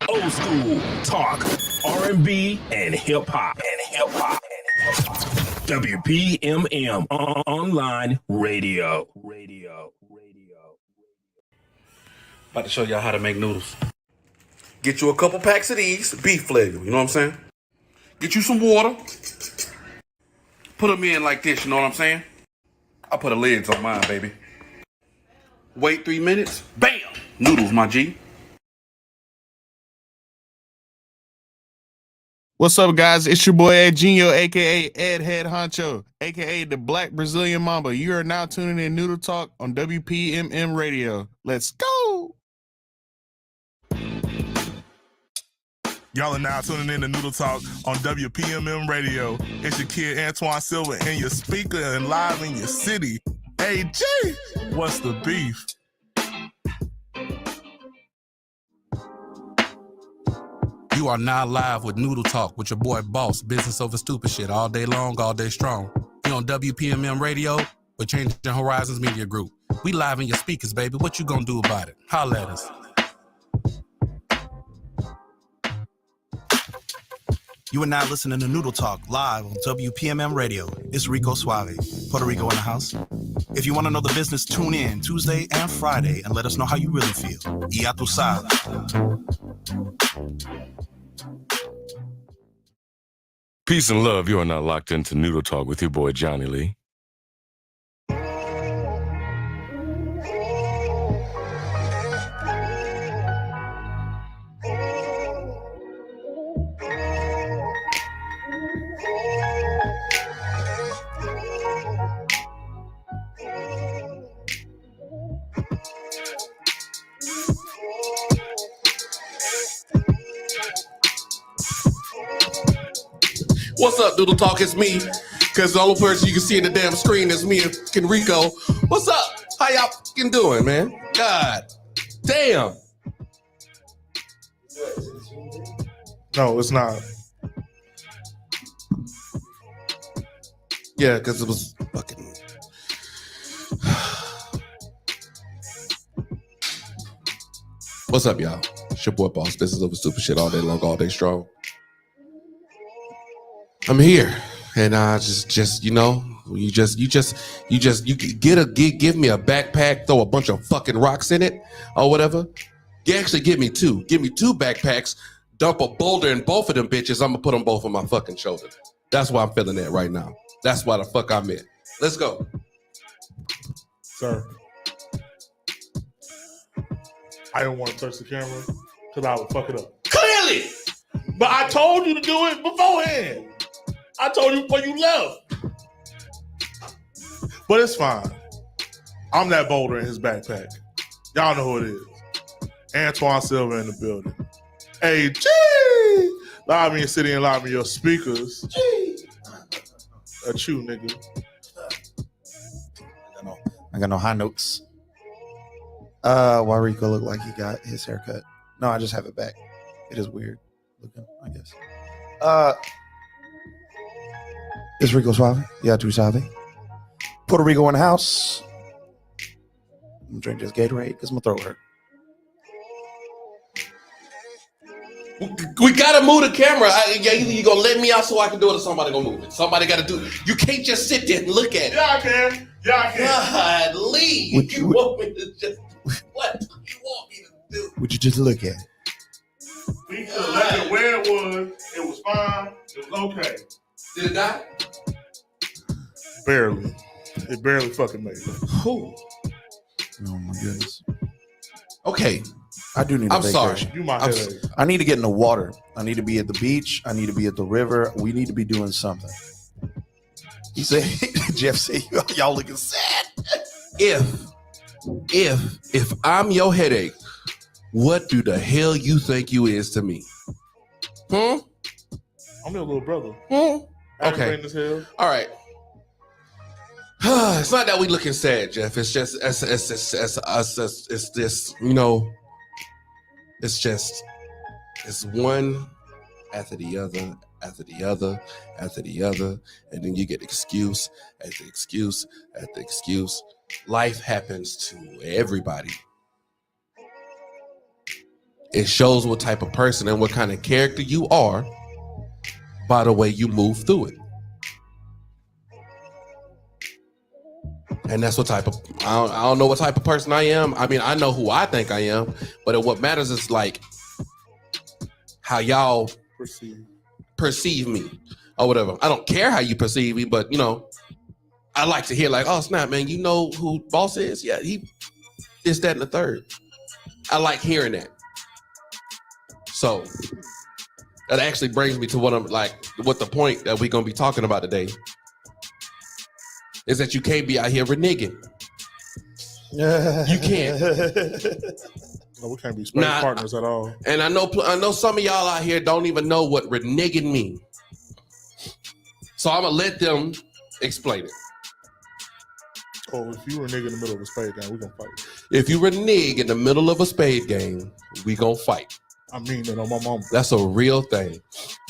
Old school talk, R&B, and hip hop. WPMM online radio. About to show y'all how to make noodles. Get you a couple packs of these, beef flavor, you know what I'm saying? Get you some water. Put them in like this, you know what I'm saying? I put the lids on mine, baby. Wait 3 minutes. Bam! Noodles, my G. What's up, guys? It's your boy Ed Genio, a.k.a. Ed Head Honcho, a.k.a. the Black Brazilian Mamba. You are now tuning in Noodle Talk on WPMM Radio. Let's go! Y'all are now tuning in to Noodle Talk on WPMM Radio. It's your kid Antoine Silva in your speaker and live in your city. Hey, G, what's the beef? You are now live with Noodle Talk with your boy Boss, business over stupid shit, all day long, all day strong. You on WPMM Radio or Changing Horizons Media Group. We live in your speakers, baby. What you gonna do about it? Holla at us. You are now listening to Noodle Talk live on WPMM Radio. It's Rico Suave, Puerto Rico in the house. If you want to know the business, tune in Tuesday and Friday and let us know how you really feel. Y a tu sabes. Peace and love. You are now locked into Noodle Talk with your boy Johnny Lee. What's up, Noodle Talk? It's me. Because the only person you can see in the damn screen is me and Rico. What's up? How y'all fucking doing, man? God damn. No, it's not. Yeah, because it was fucking... What's up, y'all? It's your boy Boss. Business over stupid shit all day long, all day strong. I'm here, and just you know, you give me a backpack, throw a bunch of fucking rocks in it, or whatever. You actually give me two backpacks, dump a boulder in both of them bitches. I'm gonna put them both on my fucking shoulder. That's why I'm feeling that right now. That's why the fuck I'm in. Let's go, Sir. I don't want to touch the camera because I would fuck it up. Clearly, But I told you to do it beforehand. I told you before you left. But it's fine. I'm that boulder in his backpack. Y'all know who it is. Antoine Silva in the building. Hey, G! Live in your city and live in your speakers. G! That's you, nigga. I got no high notes. Why Rico look like he got his haircut? No, I just have it back. It is weird looking, I guess. It's Rico Suave. Yeah, tu sabe. Puerto Rico in the house. I'm gonna drink this Gatorade because my throat hurt. we gotta move the camera. Either you gonna let me out so I can do it, or somebody gonna move it. Somebody gotta do it. You can't just sit there and look at it. Yeah, I can. God, Lee, you want me to just what? You want me to do? Would you just look at it? We could have left it where it was. It was fine. It was okay. Did it die? Barely. It barely fucking made it. Who? Oh my goodness. Okay. I do need a vacation. Sorry. You my headache. I need to get in the water. I need to be at the beach. I need to be at the river. We need to be doing something. He said, Jeff said, y'all looking sad. If I'm your headache, what do the hell you think you is to me? I'm your little brother. Okay. Aggravating as hell. All right. It's not that we looking sad, Jeff. It's just it's this, you know, it's just it's one after the other, after the other, after the other, and then you get excuse after excuse after excuse. Life happens to everybody. It shows what type of person and what kind of character you are by the way you move through it. And that's what type of, I don't know what type of person I am. I mean, I know who I think I am, but what matters is like how y'all perceive me or whatever. I don't care how you perceive me, but you know, I like to hear like, oh snap, man, you know who boss is? Yeah, he is that and the third. I like hearing that. So that actually brings me to what the point that we're gonna be talking about today is that you can't be out here re-nigging. You can't. No, we can't be space partners at all. And I know some of y'all out here don't even know what re-nigging means. So I'm gonna let them explain it. Oh, if you renege in the middle of a spade game, we gonna fight. If you renege in the middle of a spade game, we gonna fight. I mean that on my mama. That's a real thing.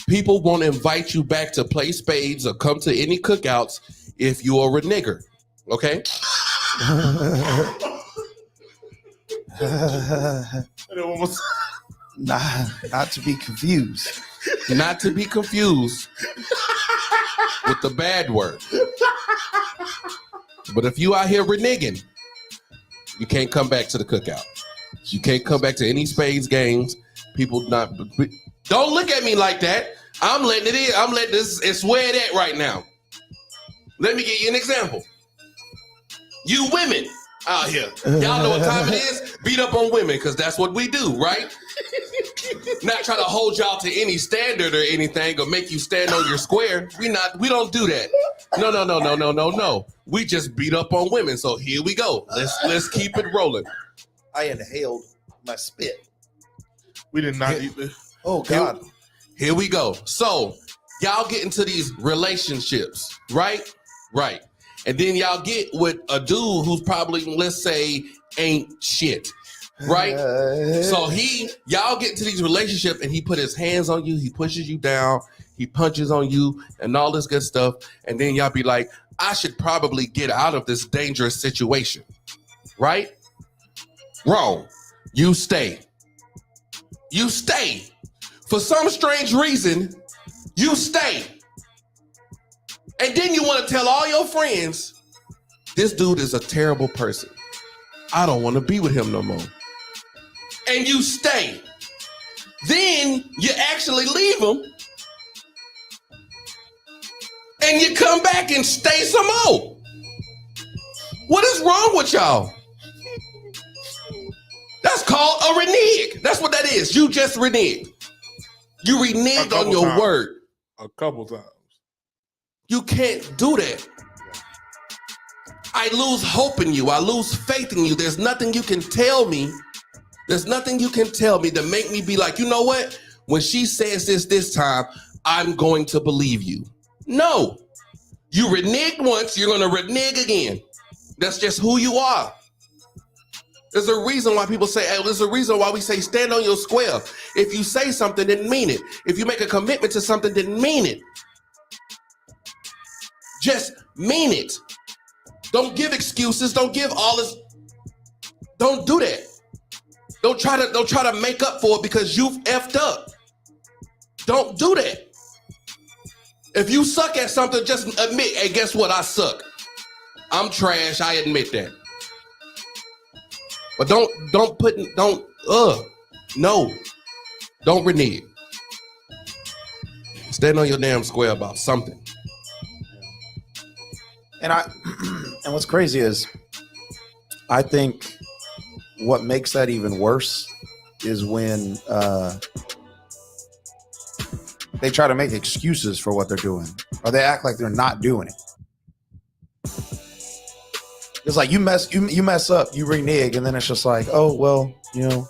People won't invite you back to play spades or come to any cookouts if you're a renegger. Okay? Not to be confused. Not to be confused with the bad word. But if you out here reneging, you can't come back to the cookout. You can't come back to any spades games. People don't look at me like that. I'm letting it in. I'm letting this. It's where it at right now. Let me give you an example. You women out here, y'all know what time it is? Beat up on women, because that's what we do, right? Not try to hold y'all to any standard or anything or make you stand on your square. We don't do that. No. We just beat up on women. So here we go. Let's keep it rolling. I inhaled my spit. We did not eat this. Oh God. Here we go. So y'all get into these relationships, right? Right. And then y'all get with a dude who's probably, let's say, ain't shit. Right? So y'all get into these relationships and he put his hands on you, he pushes you down, he punches on you and all this good stuff. And then y'all be like, I should probably get out of this dangerous situation. Right? Wrong. You stay. You stay. For some strange reason, you stay. And then you want to tell all your friends, this dude is a terrible person. I don't want to be with him no more. And you stay. Then you actually leave him. And you come back and stay some more. What is wrong with y'all? That's called a renege. That's what that is. You just reneged. You reneged on your word. A couple times. You can't do that. I lose hope in you. I lose faith in you. There's nothing you can tell me. There's nothing you can tell me to make me be like, you know what? When she says this time, I'm going to believe you. No. You reneged once, you're going to renege again. That's just who you are. There's a reason why people say, hey, there's a reason why we say stand on your square. If you say something, then mean it. If you make a commitment to something, then mean it. Just mean it. Don't give excuses. Don't give all this. Don't do that. Don't try to make up for it because you've effed up. Don't do that. If you suck at something, just admit, hey, guess what? I suck. I'm trash. I admit that. But no. Don't renege. Stand on your damn square about something. And what's crazy is, I think what makes that even worse is when they try to make excuses for what they're doing, or they act like they're not doing it. It's like you mess up, you renege, and then it's just like, oh well, you know,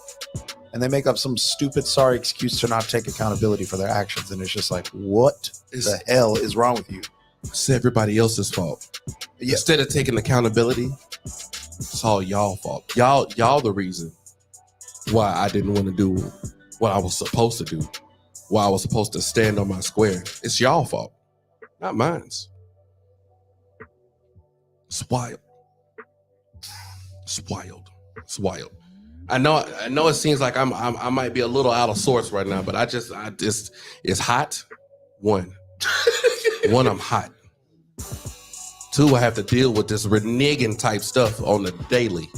and they make up some stupid sorry excuse to not take accountability for their actions, and it's just like, what the hell is wrong with you? It's everybody else's fault. Yeah. Instead of taking accountability, it's all y'all fault. Y'all the reason why I didn't want to do what I was supposed to do, why I was supposed to stand on my square. It's y'all fault, not mine's. It's wild. It's wild. It's wild. I know it seems like I might be a little out of sorts right now, but I just it's hot. One, I'm hot. Two, I have to deal with this reneging type stuff on the daily.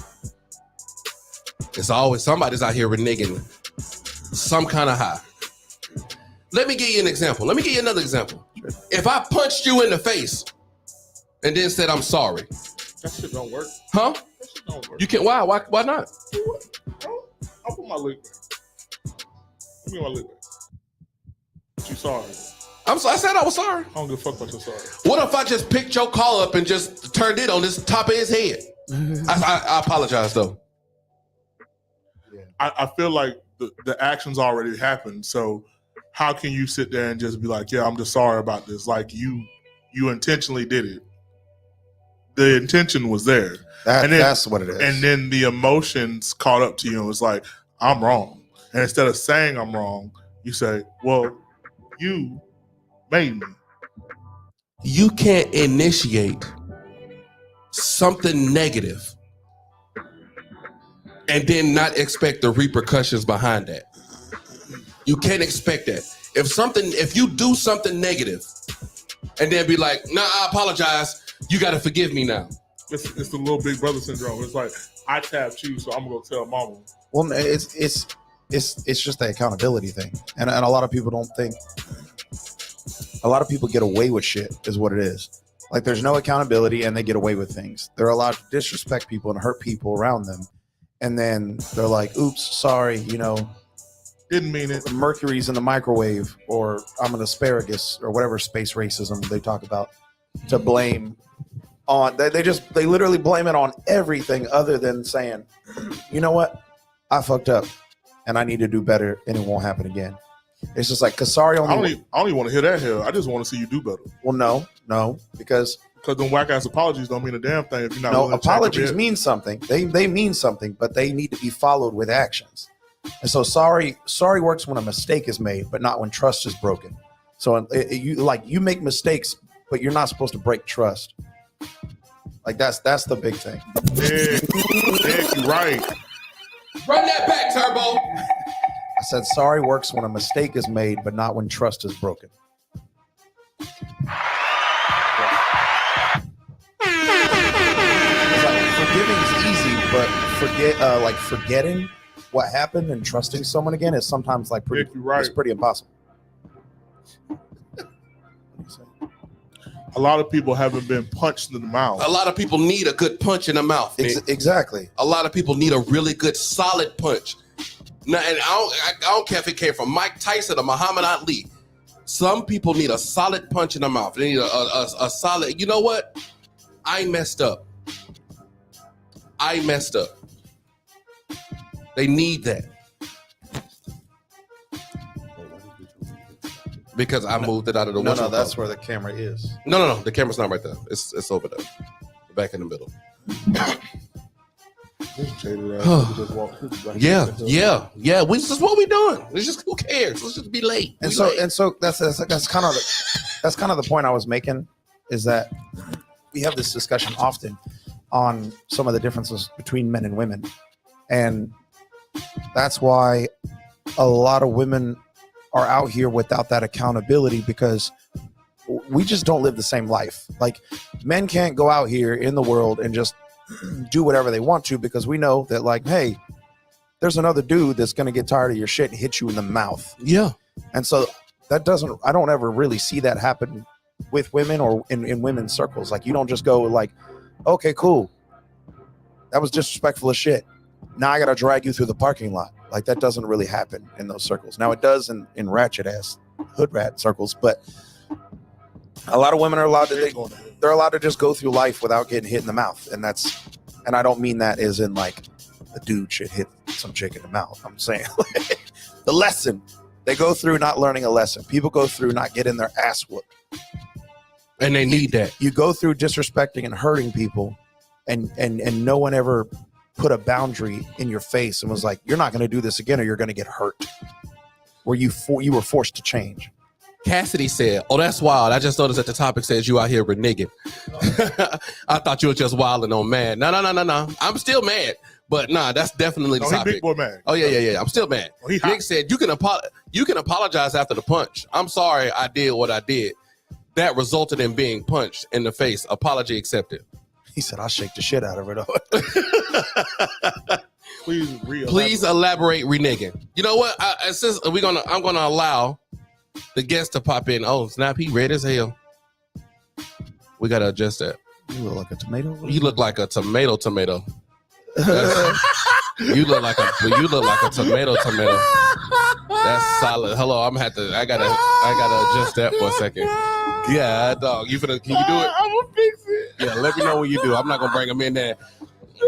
It's always somebody's out here reneging some kind of high. Let me give you an example. Let me give you another example. If I punched you in the face and then said I'm sorry, That shit don't work. huh? That shit don't work. You can't. Why not? I'll put my leg back. Give me my leg back. You sorry. I said I was sorry. I don't give a fuck about your sorry. What if I just picked your collar up and just turned it on this top of his head? I apologize though. I feel like the actions already happened. So how can you sit there and just be like, yeah, I'm just sorry about this? Like you intentionally did it. The intention was there. That's what it is. And then the emotions caught up to you and was like, I'm wrong. And instead of saying I'm wrong, you say, well, you made me. You can't initiate something negative and then not expect the repercussions behind that. You can't expect that. If you do something negative and then be like, nah, I apologize, you got to forgive me now. It's the little big brother syndrome. It's like, I tapped you, so I'm gonna tell mama. Well, it's just the accountability thing, and a lot of people don't think. A lot of people get away with shit, is what it is. Like there's no accountability, and they get away with things. They're allowed to disrespect people and hurt people around them, and then they're like, "Oops, sorry," Didn't mean it. Mercury's in the microwave, or I'm an asparagus, or whatever space racism they talk about, to blame on. They literally blame it on everything other than saying, you know what, I fucked up and I need to do better and it won't happen again. It's just like, cause sorry, I don't even want to hear that hell. I just want to see you do better. Well, no, because them whack ass apologies don't mean a damn thing if you're not. No, apologies mean something. They mean something, but they need to be followed with actions. And so sorry works when a mistake is made, but not when trust is broken. So you make mistakes, but you're not supposed to break trust. Like that's the big thing. Nick, you're right. Run that back, Turbo. I said sorry works when a mistake is made, but not when trust is broken. It's like forgiving is easy, but forgetting what happened and trusting someone again is sometimes like pretty. Nick, you're right. It's pretty impossible. A lot of people haven't been punched in the mouth. A lot of people need a good punch in the mouth. Exactly. A lot of people need a really good, solid punch. Now, and I don't care if it came from Mike Tyson or Muhammad Ali. Some people need a solid punch in the mouth. They need a solid. You know what? I messed up. They need that. Because I moved it out of the window. No, that's where the camera is. No. The camera's not right there. It's over there. Back in the middle. Yeah. This is what we doing. It's just, who cares? Let's just be late. And so that's kind of the point I was making, is that we have this discussion often on some of the differences between men and women, and that's why a lot of women are out here without that accountability, because we just don't live the same life. Like, men can't go out here in the world and just do whatever they want to, because we know that, like, hey, there's another dude that's going to get tired of your shit and hit you in the mouth. Yeah. And so I don't ever really see that happen with women or in women's circles. Like, you don't just go like, okay, cool, that was disrespectful as shit, now I got to drag you through the parking lot. Like, that doesn't really happen in those circles. Now, it does in ratchet ass hood rat circles, but a lot of women are allowed to, they're allowed to just go through life without getting hit in the mouth. And I don't mean that as in like a dude should hit some chick in the mouth. I'm saying the lesson they go through, not learning a lesson. People go through not getting their ass whooped. And they need that. You go through disrespecting and hurting people, and no one ever put a boundary in your face and was like, you're not going to do this again or you're going to get hurt. Where you were forced to change. Cassidy said, oh, that's wild. I just noticed that the topic says you out here reneging. I thought you were just wilding on mad. No. I'm still mad. But nah, that's definitely the No, he topic. big boy mad. Oh yeah. I'm still mad. Oh, he hot. Nick said you can apologize after the punch. I'm sorry I did what I did. That resulted in being punched in the face. Apology accepted. He said, "I'll shake the shit out of her though." Please elaborate, re-niggin. You know what? I'm gonna allow the guest to pop in. Oh snap! He red as hell. We gotta adjust that. You look like a tomato. You look like a tomato. You look like a tomato. That's solid. Hello, I gotta adjust that for a second. Yeah, dog. Can you do it? I'm gonna fix it. Yeah, let me know when you do. I'm not gonna bring him in there.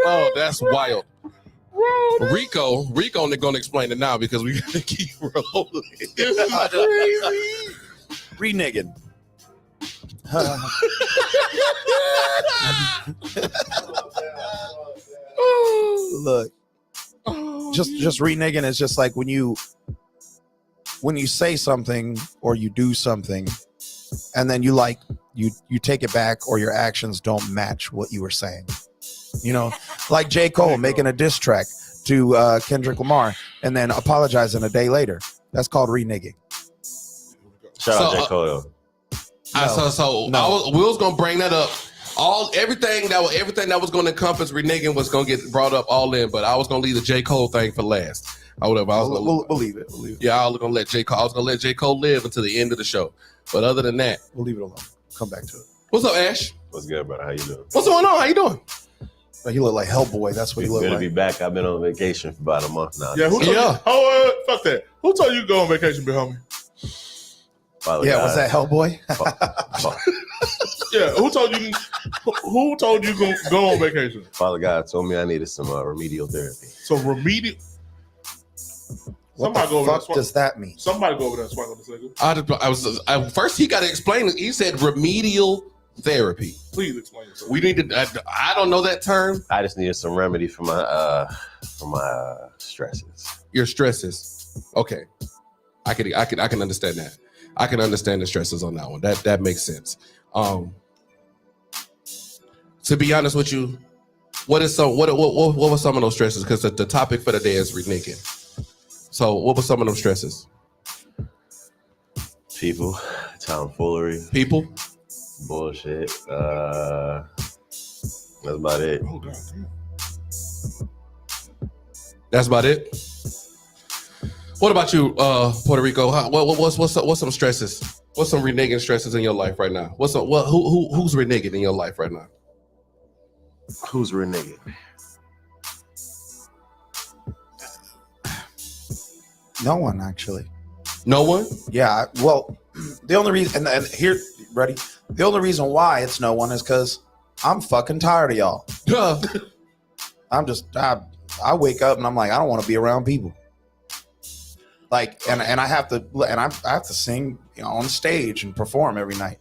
Oh, that's wild. Rico, they're gonna explain it now because we gotta keep rolling. This is crazy. Re-niggin. Look, just re-niggin is just like when you say something or you do something and then you take it back or your actions don't match what you were saying. You know, like J. Cole making a diss track to Kendrick Lamar and then apologizing a day later. That's called re-nigging. Shout out J. Cole. We was gonna bring that up. Everything that was gonna encompass re-nigging was gonna get brought up all in, but I was gonna leave the J. Cole thing for last. Believe it. Yeah, I was gonna let J. Cole live until the end of the show. But other than that, we'll leave it alone. Come back to it. What's up, Ash? What's good, brother? How you doing? What's going on? How you doing? He look like Hellboy. That's what he look good like. to be back. I've been on vacation for about a month now. Yeah, fuck that. Who told you to go on vacation, big homie? Father yeah, God. was that Hellboy? Yeah, who told you to go on vacation? Father God told me I needed some remedial therapy. So remedial. What the fuck does that mean? Somebody go over there and swing on the single. First he got to explain it. He said remedial therapy. Please explain yourself. We need to. I don't know that term. I just needed some remedy for my stresses. Your stresses. Okay, I can understand that. I can understand the stresses on that one. That makes sense. To be honest with you, what were some of those stresses? Because the topic for the day is re-niggin. So what were some of those stresses? People, tomfoolery. People. Bullshit. That's about it. Oh, God damn. That's about it. What about you, Puerto Rico? What's some stresses? What's some re-niggin stresses in your life right now? Who's re-niggin in your life right now? Who's reneging? No one, actually. No one? Yeah. Well, the only reason, and here, ready? The only reason why it's no one is because I'm fucking tired of y'all. I wake up and I'm like, I don't want to be around people. Like, and I have to sing, on stage and perform every night.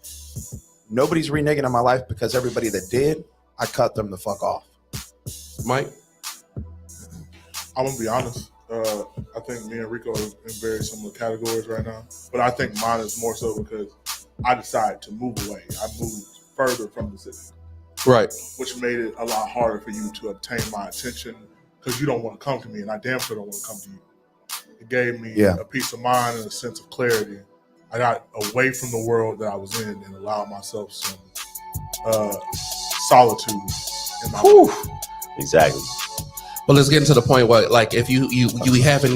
Nobody's re-nigging in my life because everybody that did, I cut them the fuck off. Mike? I'm gonna be honest. I think me and Rico are in very similar categories right now, but I think mine is more so because I decided to move away. I moved further from the city, right? Which made it a lot harder for you to obtain my attention because you don't want to come to me, and I damn sure don't want to come to you. It gave me a peace of mind and a sense of clarity. I got away from the world that I was in and allowed myself some solitude in my life. Exactly. Well, let's get into the point where, like, if we having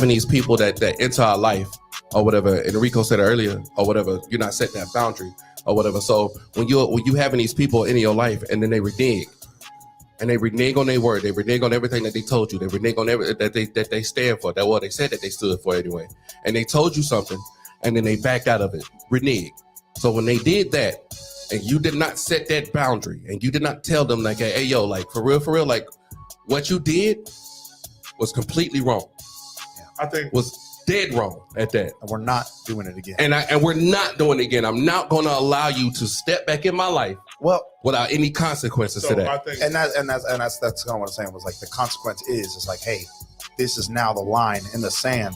these people that enter our life or whatever, and Rico said earlier or whatever, you're not setting that boundary or whatever. So when you having these people in your life and then they renege. And they renege on their word. They renege on everything that they told you. They renege on everything that they stand for. They said that they stood for anyway. And they told you something, and then they backed out of it. Renege. So when they did that, and you did not set that boundary, and you did not tell them like, hey, yo, like for real, like what you did was completely wrong. I think was dead wrong at that. And we're not doing it again. And we're not doing it again. I'm not going to allow you to step back in my life. Well, without any consequences to that. I think, that's kind of what I'm saying was like the consequence is like, hey, this is now the line in the sand.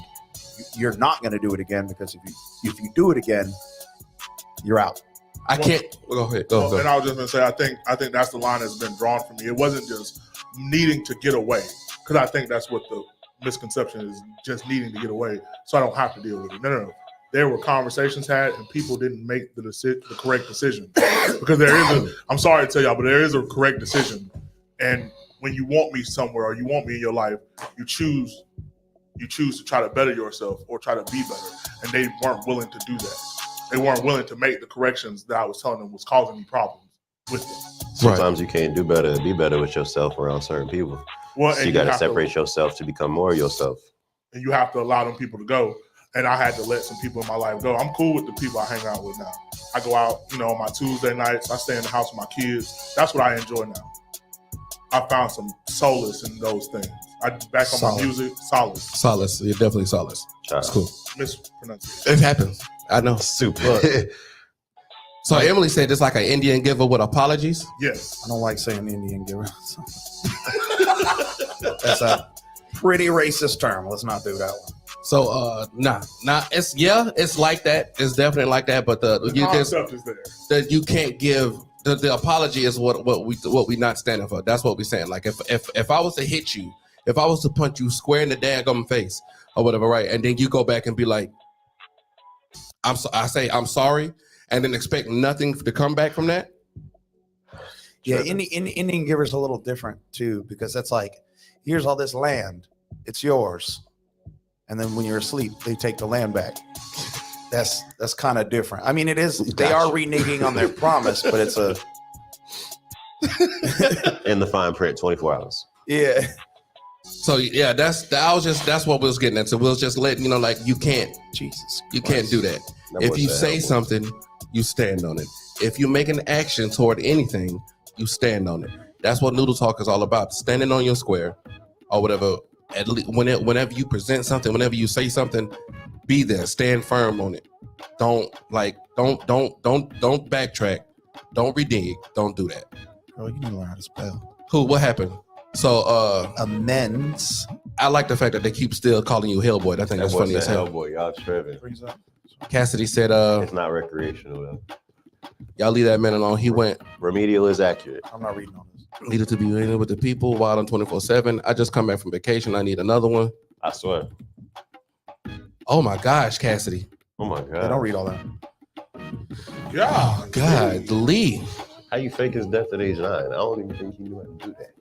You're not going to do it again because if you do it again, you're out. I can't. Go ahead. Go. And I was just going to say, I think that's the line that's been drawn for me. It wasn't just needing to get away, because I think that's what the misconception is, just needing to get away so I don't have to deal with it. No. There were conversations had and people didn't make the correct decision. Because I'm sorry to tell y'all, but there is a correct decision. And when you want me somewhere or you want me in your life, you choose to try to better yourself or try to be better. And they weren't willing to do that. They weren't willing to make the corrections that I was telling them was causing me problems with them. Sometimes you can't do better, be better with yourself around certain people. Well, so you got to separate yourself to become more yourself. And you have to allow them people to go. And I had to let some people in my life go. I'm cool with the people I hang out with now. I go out, on my Tuesday nights. I stay in the house with my kids. That's what I enjoy now. I found some solace in those things. Back on my music, solace. Solace. You're definitely solace. That's cool. Mispronunciation. It happens. I know. Super. So Emily said it's like an Indian giver with apologies? Yes. I don't like saying Indian giver. That's a pretty racist term. Let's not do that one. So it's like that. It's definitely like that. But the concept is there. That you can't give the apology is what we not standing for. That's what we're saying. Like if I was to hit you, if I was to punch you square in the daggum face or whatever, right? And then you go back and be like, I'm sorry, and then expect nothing to come back from that. Yeah, Indian giver's a little different too, because that's like, here's all this land, it's yours. And then when you're asleep, they take the land back. That's kind of different. I mean, it is. They are reneging on their promise, but it's a in the fine print, 24 hours. Yeah. So yeah, that's what we was getting at. So we was just letting like you can't. Jesus, you can't do that. If you say something, you stand on it. If you make an action toward anything, you stand on it. That's what Noodle Talk is all about. Standing on your square, or whatever. At least whenever you present something, whenever you say something, be there, stand firm on it. Don't backtrack, don't renege, don't do that. Oh, you need to learn how to spell. What happened? So amends. I like the fact that they keep still calling you Hellboy. I think that's funny as hell. Hellboy, y'all tripping. Cassidy said it's not recreational though. Y'all leave that man alone. He went remedial is accurate. I'm not reading on this. Needed to be in with the people while on 24/7. I just come back from vacation. I need another one. I swear. Oh my gosh, Cassidy. Oh my god. I don't read all that. Yeah. God, Lee. How you fake his death at age 9? I don't even think he knew how to do that.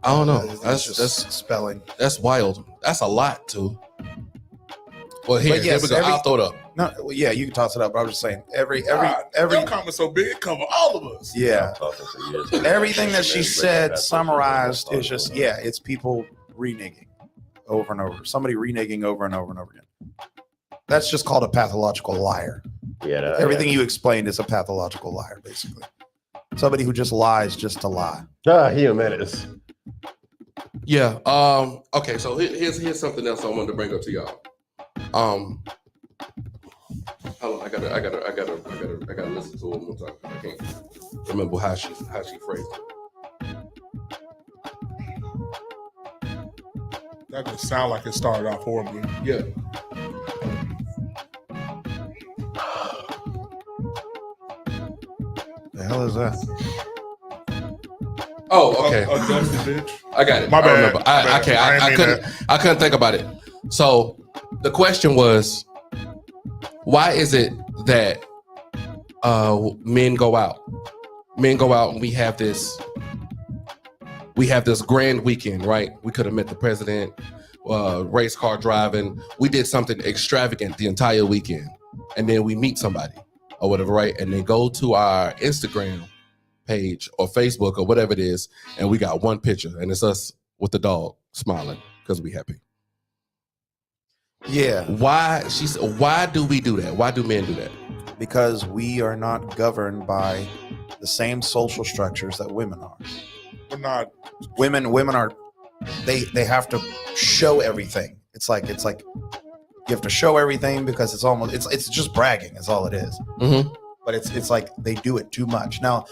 I don't know. That's spelling. That's wild. That's a lot too. Well, here we go. I'll throw it up. No, well, yeah, you can toss it up. But I was just saying, every comment so big, it cover all of us. Yeah, everything that she said summarized is just it's people reneging over and over. Somebody reneging over and over and over again. That's just called a pathological liar. Yeah, everything you explained is a pathological liar, basically. Somebody who just lies just to lie. He a menace. Yeah. Okay. So here's something else I wanted to bring up to y'all. Hold on, I gotta listen to it one more time. I can't remember how she phrased it. That just sound like it started off horribly. Yeah. The hell is that? Oh, okay. Dusty bitch. I got it. My bad. I couldn't think about it. So the question was, why is it that men go out and we have this grand weekend, right? We could have met the president, race car driving. We did something extravagant the entire weekend, and then we meet somebody or whatever, right? And they go to our Instagram page or Facebook or whatever it is, and we got one picture, and it's us with the dog smiling because we happy. Yeah. Why do we do that? Why do men do that? Because we are not governed by the same social structures that women are. We're not. Women are. They have to show everything. It's like you have to show everything because it's just bragging. Is all it is. Mm-hmm. But it's like they do it too much. Now,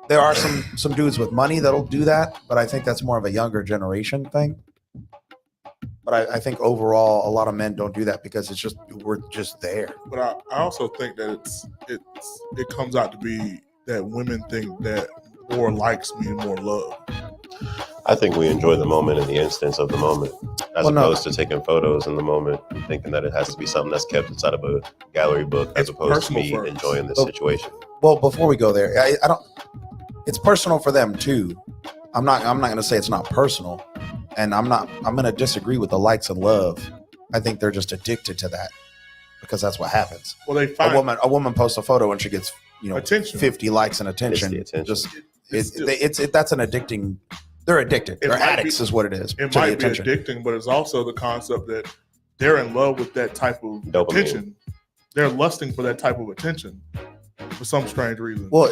there are some dudes with money that'll do that, but I think that's more of a younger generation thing. But I think overall, a lot of men don't do that because we're just there. But I also think that it comes out to be that women think that more likes mean more love. I think we enjoy the moment and the instance of the moment, as opposed to taking photos in the moment, thinking that it has to be something that's kept inside of a gallery book, as opposed to me enjoying the situation. Well, before we go there, I don't. It's personal for them too. I'm not going to say it's not personal, and I'm going to disagree with the likes and love. I think they're just addicted to that because that's what happens. Well, they find a woman posts a photo and she gets attention. 50 likes and attention. It's the attention. That's an addicting. They're addicted. They're addicts, is what it is. It might be addicting, but it's also the concept that they're in love with that type of attention. They're lusting for that type of attention for some strange reason. Well,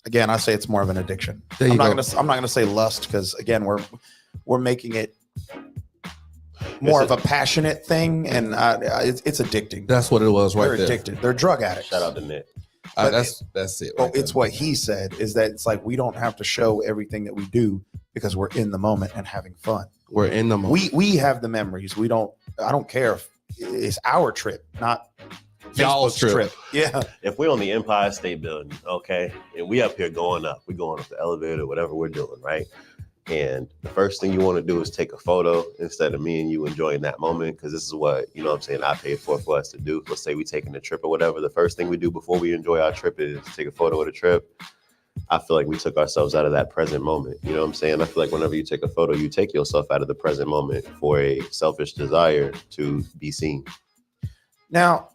again, I say it's more of an addiction. I'm not going to say lust because again, we're making it more of a passionate thing, and it's addicting. That's what it was, right? They're addicted. They're drug addicts. Shout out to Nick. That's it. Well, it's what he said is that it's like we don't have to show everything that we do because we're in the moment and having fun. We're in the moment. We have the memories. I don't care if it's our trip, not y'all's trip. Yeah. If we're on the Empire State Building, okay, and we up here going up, we're going up the elevator, whatever we're doing, right? And the first thing you want to do is take a photo instead of me and you enjoying that moment, because this is what, you know what I'm saying, I paid for us to do. Let's say we taking a trip or whatever. The first thing we do before we enjoy our trip is take a photo of the trip. I feel like we took ourselves out of that present moment. You know what I'm saying? I feel like whenever you take a photo, you take yourself out of the present moment for a selfish desire to be seen. Now,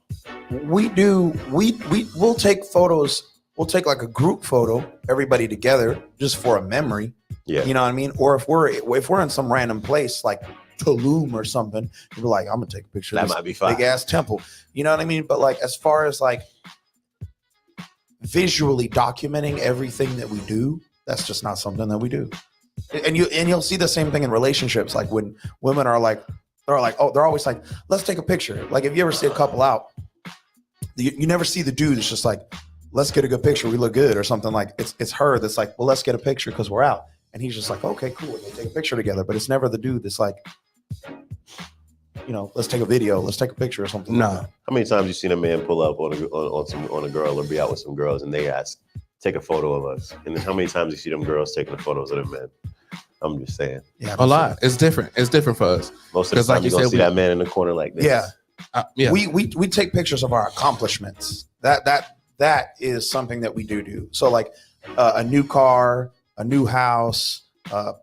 we'll take photos. We'll take like a group photo, everybody together, just for a memory. Yeah. You know what I mean? Or if we're in some random place like Tulum or something, we're like, I'm gonna take a picture of this might be fine. big ass temple. You know what I mean? But like as far as like visually documenting everything that we do, that's just not something that we do. And you'll see the same thing in relationships. Like when women are like, they're always like, let's take a picture. Like if you ever see a couple out, you never see the dude that's just like, let's get a good picture. We look good or something. Like it's her that's like, well, let's get a picture because we're out. And he's just like, okay, cool. We'll take a picture together. But it's never the dude that's like, let's take a video. Let's take a picture or something. Nah. Like that. How many times you seen a man pull up on a girl or be out with some girls and they ask, take a photo of us? And then how many times you see them girls taking the photos of them men? I'm just saying. Yeah, a lot. It's different. It's different for us. Most of the time, like you gonna see that man in the corner like this. Yeah. Yeah. We take pictures of our accomplishments. That is something that we do. So like a new car, a new house,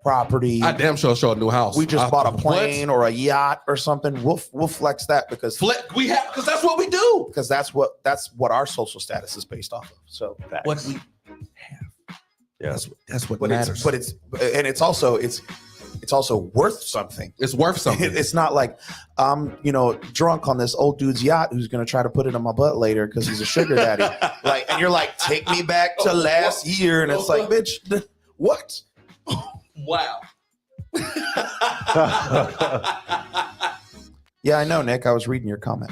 property. I damn sure show a new house. We just bought a plane or a yacht or something. We'll flex that because because that's what we do. Because that's what our social status is based off of. So what we have. Yeah. That's what matters. It's also worth something. It's worth something. It's not like I'm, drunk on this old dude's yacht who's going to try to put it in my butt later because he's a sugar daddy. And you're like, take me back to last year. And it's like, bitch, what? Wow. Yeah, I know, Nick. I was reading your comment.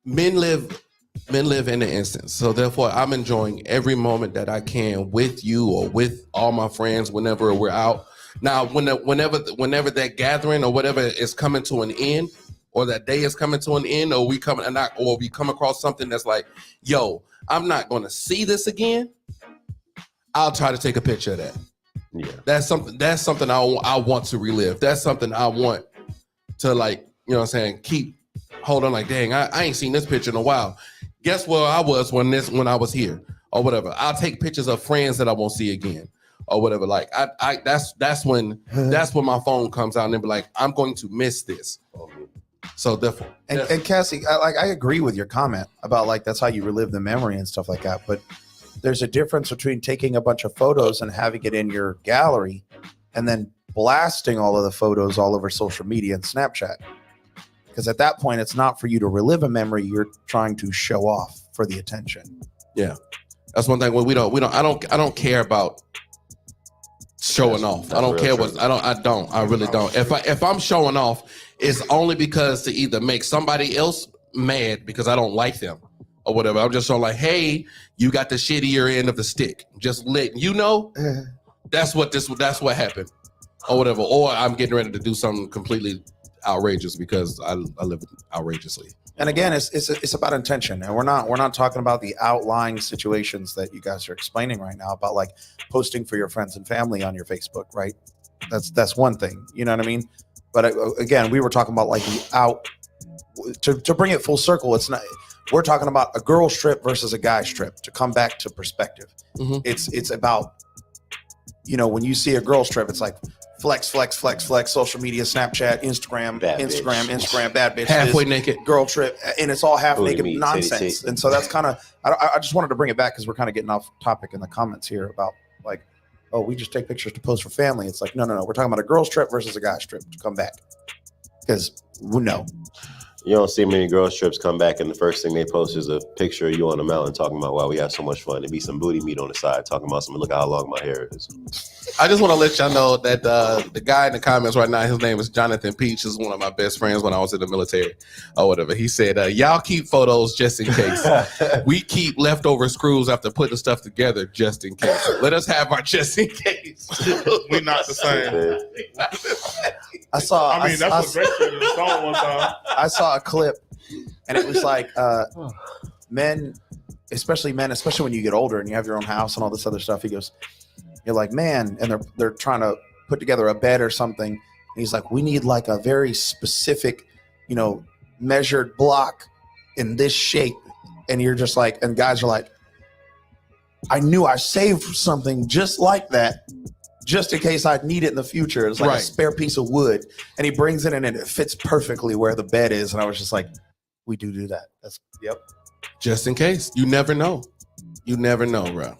Men live in the instant. So therefore, I'm enjoying every moment that I can with you or with all my friends whenever we're out. Now, whenever that gathering or whatever is coming to an end, or that day is coming to an end, or we come across something that's like, yo, I'm not going to see this again. I'll try to take a picture of that. Yeah, that's something I want to relive. That's something I want to keep holding. Like, dang, I ain't seen this picture in a while. Guess where I was when I was here or whatever. I'll take pictures of friends that I won't see again or whatever. Like that's when my phone comes out and be like, I'm going to miss this. So therefore, and Cassie, I agree with your comment about like that's how you relive the memory and stuff like that. But there's a difference between taking a bunch of photos and having it in your gallery and then blasting all of the photos all over social media and Snapchat. Because at that point, it's not for you to relive a memory. You're trying to show off for the attention. Yeah, that's one thing. When I don't care about showing off. I don't care what I really don't. If I'm showing off, it's only because to either make somebody else mad because I don't like them or whatever. I'm just showing like, hey, you got the shittier end of the stick. Just letting you know that's what happened or whatever. Or I'm getting ready to do something completely outrageous because I live outrageously. And again, it's about intention, and we're not talking about the outlying situations that you guys are explaining right now about like posting for your friends and family on your Facebook, right? That's one thing, you know what I mean? But again, we were talking about like the out to bring it full circle. It's not. We're talking about a girl's trip versus a guy's trip. To come back to perspective, it's about, you know, when you see a girl's trip, it's like flex, social media, Snapchat, Instagram, bad bitch, halfway naked girl trip, and it's all half naked meat, nonsense. And so that's kind of, I just wanted to bring it back because we're kind of getting off topic in the comments here about like, oh, we just take pictures to post for family. It's like, no, we're talking about a girl's trip versus a guy's trip to come back, because we know. You don't see many girls trips come back and the first thing they post is a picture of you on the mountain talking about, wow, we had so much fun. It'd be some booty meat on the side talking about look at how long my hair is. I just want to let y'all know that the guy in the comments right now, his name is Jonathan Peach. Is one of my best friends when I was in the military or whatever. He said, y'all keep photos just in case. We keep leftover screws after putting stuff together just in case. Let us have our just in case. We're not the same. I saw. I mean, that's what Drake said in the song one time. I saw a clip, and it was like men, especially when you get older and you have your own house and all this other stuff. He goes, "You're like, man," and they're trying to put together a bed or something. And he's like, "We need like a very specific, you know, measured block in this shape." And you're just like, and guys are like, "I knew I saved something just like that, just in case I'd need it in the future." It's like a spare piece of wood, and he brings it in and it fits perfectly where the bed is. And I was just like, we do that. That's just in case. You never know. You never know, bro.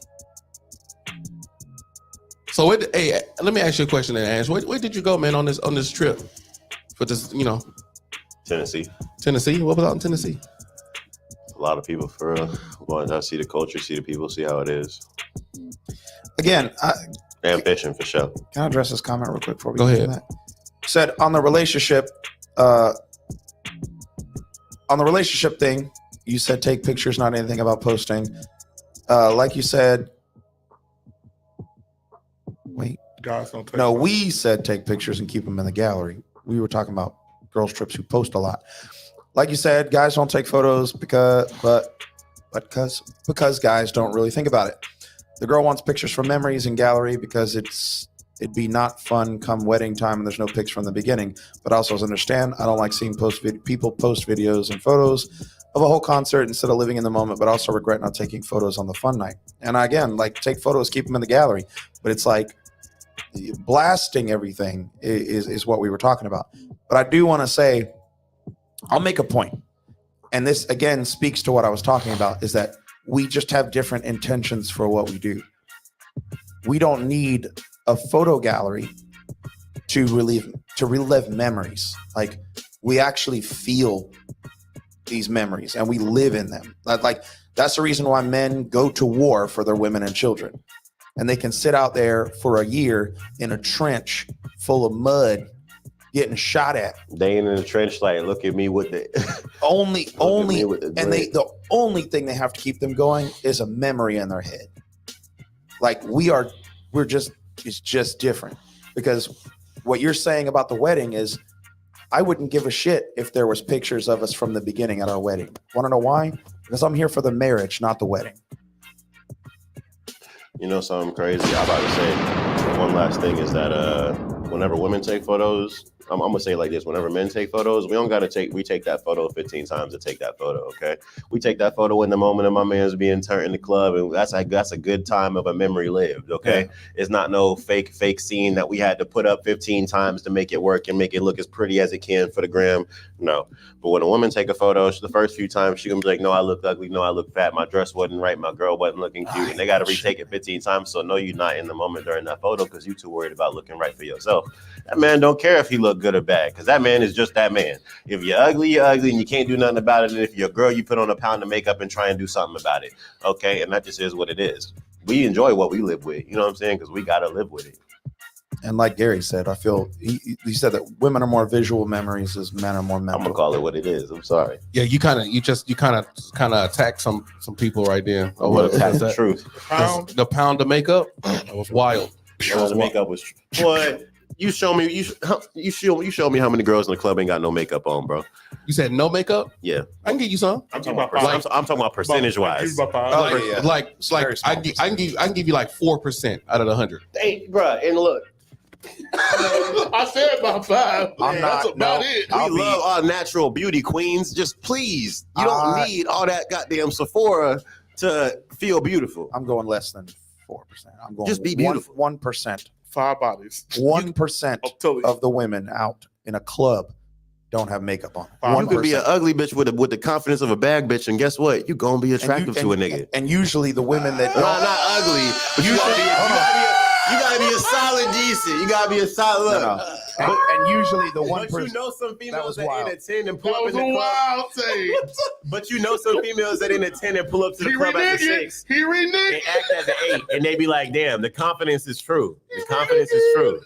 So, hey, let me ask you a question, Ash. Where did you go, man, on this trip for this? You know, Tennessee. What was out in Tennessee? A lot of people for going to see the culture, see the people, see how it is. Again, ambition for sure. Can I address this comment real quick before we go get ahead? To that? Said on the relationship thing, you said take pictures, not anything about posting. Like you said, wait. Guys don't take No, photos. we said take pictures and keep them in the gallery. We were talking about girls' trips who post a lot. Like you said, guys don't take photos because guys don't really think about it. The girl wants pictures from memories in gallery because it'd be not fun come wedding time and there's no pics from the beginning. But also understand, I don't like seeing people post videos and photos of a whole concert instead of living in the moment, but also regret not taking photos on the fun night. And again, like take photos, keep them in the gallery. But it's like blasting everything is what we were talking about. But I do want to say, I'll make a point. And this again speaks to what I was talking about, is that we just have different intentions for what we do. We don't need a photo gallery to relive memories. Like, we actually feel these memories and we live in them. Like, that's the reason why men go to war for their women and children. And they can sit out there for a year in a trench full of mud getting shot at. They ain't in the trench like, look at me with the the only thing they have to keep them going is a memory in their head. Like, it's just different. Because what you're saying about the wedding is, I wouldn't give a shit if there was pictures of us from the beginning at our wedding. Want to know why? Because I'm here for the marriage, not the wedding. You know something crazy? I'm about to say one last thing is that whenever women take photos, I'm gonna say it like this: whenever men take photos, we take that photo 15 times to take that photo. Okay, we take that photo in the moment of my man's being turned in the club, and that's a good time of a memory lived. Okay, it's not no fake scene that we had to put up 15 times to make it work and make it look as pretty as it can for the gram. No, but when a woman take a photo, the first few times she gonna be like, "No, I look ugly. No, I look fat. My dress wasn't right. My girl wasn't looking cute," and they got to retake it 15 times. So no, you're not in the moment during that photo because you're too worried about looking right for yourself. That man don't care if he look good or bad, because that man is just that man. If you're ugly, and you can't do nothing about it. And if you're a girl, you put on a pound of makeup and try and do something about it. Okay, and that just is what it is. We enjoy what we live with. You know what I'm saying? Because we got to live with it. And like Gary said, I feel he said that women are more visual memories as men are more mental. I'm gonna call it what it is. I'm sorry. Yeah, you kind of attacked some people right there. Oh, what attacked the truth? The pound of makeup. That was wild. The makeup was boy. You show me how many girls in the club ain't got no makeup on, bro. You said no makeup? Yeah, I can give you some. I'm talking about I'm talking about percentage wise. Like I can give you like 4% out of the 100. Hey, bro, and look, I said about 5. That's about it. We love our natural beauty queens. Just please, you don't need all that goddamn Sephora to feel beautiful. I'm going less than 4%. I'm going just be beautiful. 1%. 5 bodies. 1% of the women out in a club don't have makeup on. You could be an ugly bitch with the confidence of a bad bitch, and guess what? You gonna be attractive to a nigga. And usually the women that not ugly, but you gotta be a solid decent. You gotta be a solid. No. And usually the one person. You know some females that wild. ain't attend and pull up in the club. But you know some females that ain't attend and pull up to the club as a 6. He reneged. They act as an 8, and they be like, "Damn, the confidence is true. The confidence is true."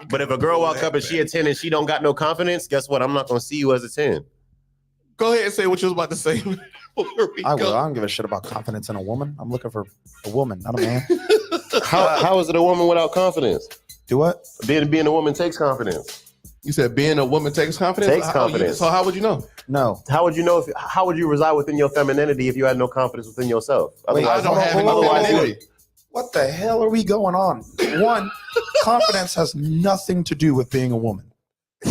But if a girl walk up and she a 10 and she don't got no confidence, guess what? I'm not gonna see you as a 10. Go ahead and say what you was about to say. I don't give a shit about confidence in a woman. I'm looking for a woman, not a man. How is it a woman without confidence? Do what? Being a woman takes confidence. You said being a woman takes confidence? Takes confidence. So how would you know? No. How would you know how would you reside within your femininity if you had no confidence within yourself? Wait, I don't have any femininity. What the hell are we going on? One, confidence has nothing to do with being a woman.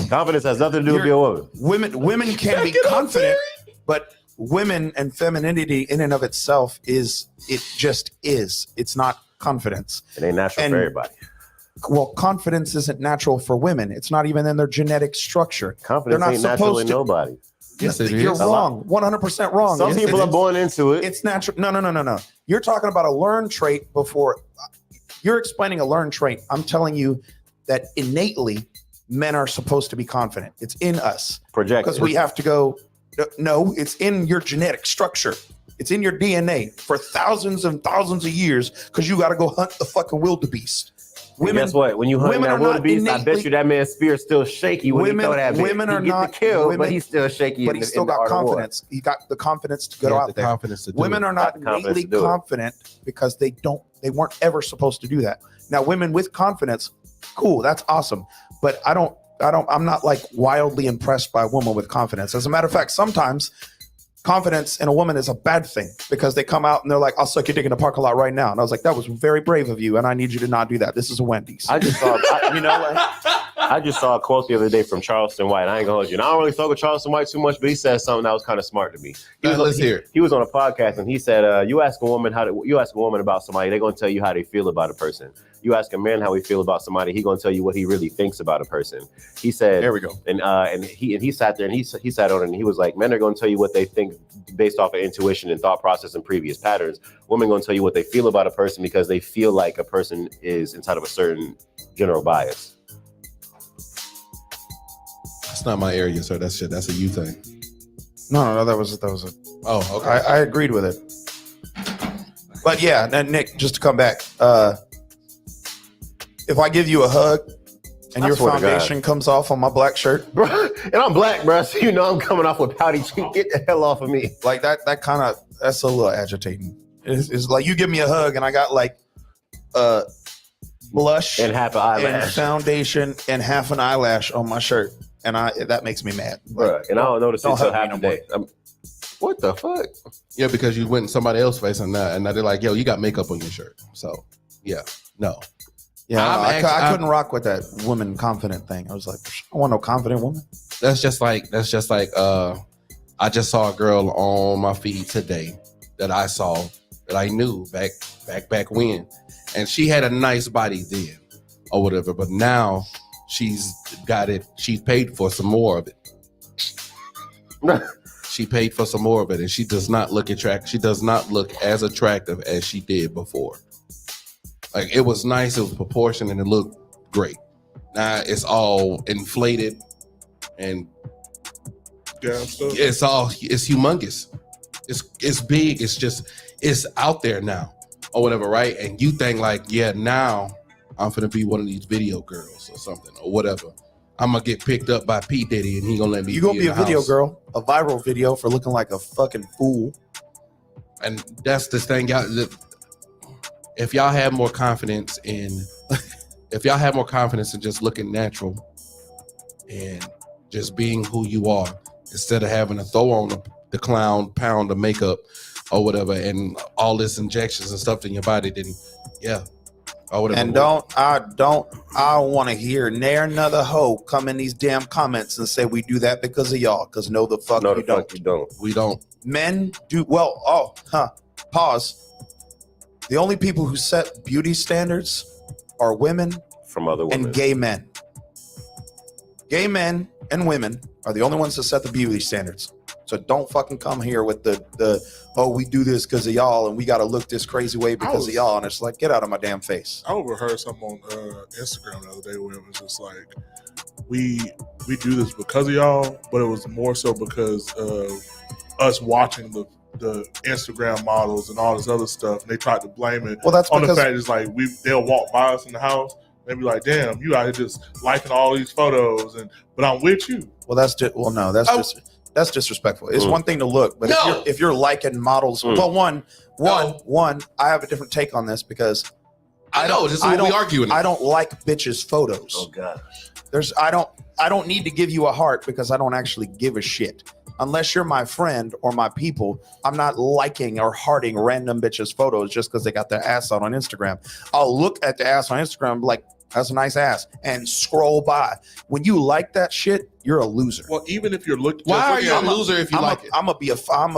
Confidence has nothing to do with being a woman. Women can be confident, but women and femininity in and of itself just is. It's not confidence. It ain't natural for everybody. Well, confidence isn't natural for women. It's not even in their genetic structure. Confidence ain't natural in nobody. Yes, you're wrong. 100% wrong. Some people are born into it. It's natural. No. You're talking about a learned trait before. You're explaining a learned trait. I'm telling you that innately men are supposed to be confident. It's in us. Project. Because we have to go. No, it's in your genetic structure. It's in your DNA for thousands and thousands of years because you got to go hunt the fucking wildebeest. Women, guess what? When you hunt that wildebeest, I bet you that man's spear is still shaky when he throw that bitch. Women are not killed, but he's still shaky. But he's still got confidence. He got the confidence to go out there. Women are not innately confident because they weren't ever supposed to do that. Now, women with confidence, cool, that's awesome. But I'm not like wildly impressed by a woman with confidence. As a matter of fact, sometimes confidence in a woman is a bad thing because they come out and they're like, "I'll suck your dick in the parking lot right now." And I was like, "That was very brave of you, and I need you to not do that. This is a Wendy's." I just saw a quote the other day from Charleston White. I ain't gonna hold you. And I don't really fuck with Charleston White too much, but he said something that was kind of smart to me. Let's hear it. He was on a podcast and he said, "You ask a woman about somebody, they're gonna tell you how they feel about a person. You ask a man how he feel about somebody, he gonna tell you what he really thinks about a person." He said, "There we go." And he sat there and he sat on it and he was like, "Men are gonna tell you what they think based off of intuition and thought process and previous patterns. Women gonna tell you what they feel about a person because they feel like a person is inside of a certain general bias." That's not my area, sir. That's a you thing. No, that was a. Oh, okay. I agreed with it. But yeah, and Nick, just to come back, if I give you a hug and your foundation comes off on my black shirt, bro, and I'm black, bro, so you know I'm coming off with pouty cheek. Get the hell off of me. Like that's a little agitating. It's like you give me a hug and I got like blush and half an eyelash, and foundation and half an eyelash on my shirt, and that makes me mad, bro. And I don't notice it until half the day. What the fuck? Yeah, because you went in somebody else's face and now they're like, "Yo, you got makeup on your shirt." So yeah, no. Yeah, I couldn't rock with that woman confident thing. I was like, I want no confident woman. That's just like I just saw a girl on my feed today that I knew back when, and she had a nice body then or whatever, but now she's got it. She's paid for some more of it. She paid for some more of it, and she does not look attractive. She does not look as attractive as she did before. Like, it was nice, it was proportioned, and it looked great. Now it's all inflated and it's humongous. It's big. It's out there now or whatever, right? And you think like, yeah, now I'm finna be one of these video girls or something or whatever. I'm gonna get picked up by P. Diddy and he gonna let me. You gonna be a video girl, a viral video for looking like a fucking fool. And that's the thing, y'all. If y'all have more confidence in if y'all have more confidence in just looking natural and just being who you are, instead of having to throw on the clown pound of makeup or whatever and all this injections and stuff in your body, then yeah. Or whatever. And I don't want to hear ne'er another hoe come in these damn comments and say we do that because of y'all. Because no, the fuck you don't. We don't. Men do well. Pause. The only people who set beauty standards are women from other women and gay men. Gay men and women are the only ones that set the beauty standards. So don't fucking come here with the we do this because of y'all and we got to look this crazy way because of y'all. And it's like, get out of my damn face. I overheard something on Instagram the other day where it was just like, we do this because of y'all, but it was more so because of us watching the Instagram models and all this other stuff. And they tried to blame it that's on the fact it's like they'll walk by us in the house. They be like, damn, you out here just liking all these photos, but I'm with you. Well, that's disrespectful. It's one thing to look, but if you're liking models, well, one, I have a different take on this because I know this is what we arguing. I don't like bitches' photos. Oh gosh. I don't need to give you a heart because I don't actually give a shit. Unless you're my friend or my people, I'm not liking or hearting random bitches' photos just because they got their ass out on Instagram. I'll look at the ass on Instagram and be like, that's a nice ass, and scroll by. When you like that shit, you're a loser. Well, even if you're looking, why are you a loser if you like it? I'm gonna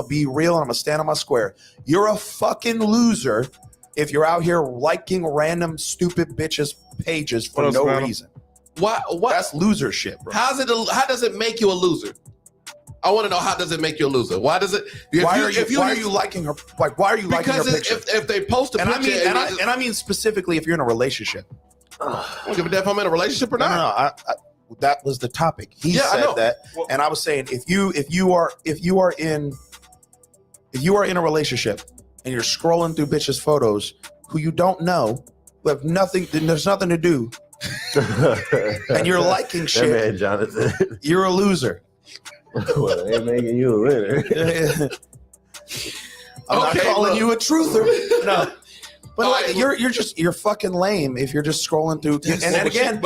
be real, and I'm gonna stand on my square. You're a fucking loser if you're out here liking random stupid bitches' pages for no reason. Why? That's loser shit, bro. How does it make you a loser? I want to know, how does it make you a loser? Why does it? Why are you liking her? Like, why are you liking her picture? If they post a picture, I mean specifically if you're in a relationship. I don't give a damn if I'm in a relationship or not. No, that was the topic. He said that, and I was saying if you are in a relationship and you're scrolling through bitches' photos who you don't know, who have nothing, then there's nothing to do, and you're liking shit. That man, Jonathan. You're a loser. Well, they making you a winner. I'm not calling you a truther. No. But you're fucking lame if you're just scrolling through. And again,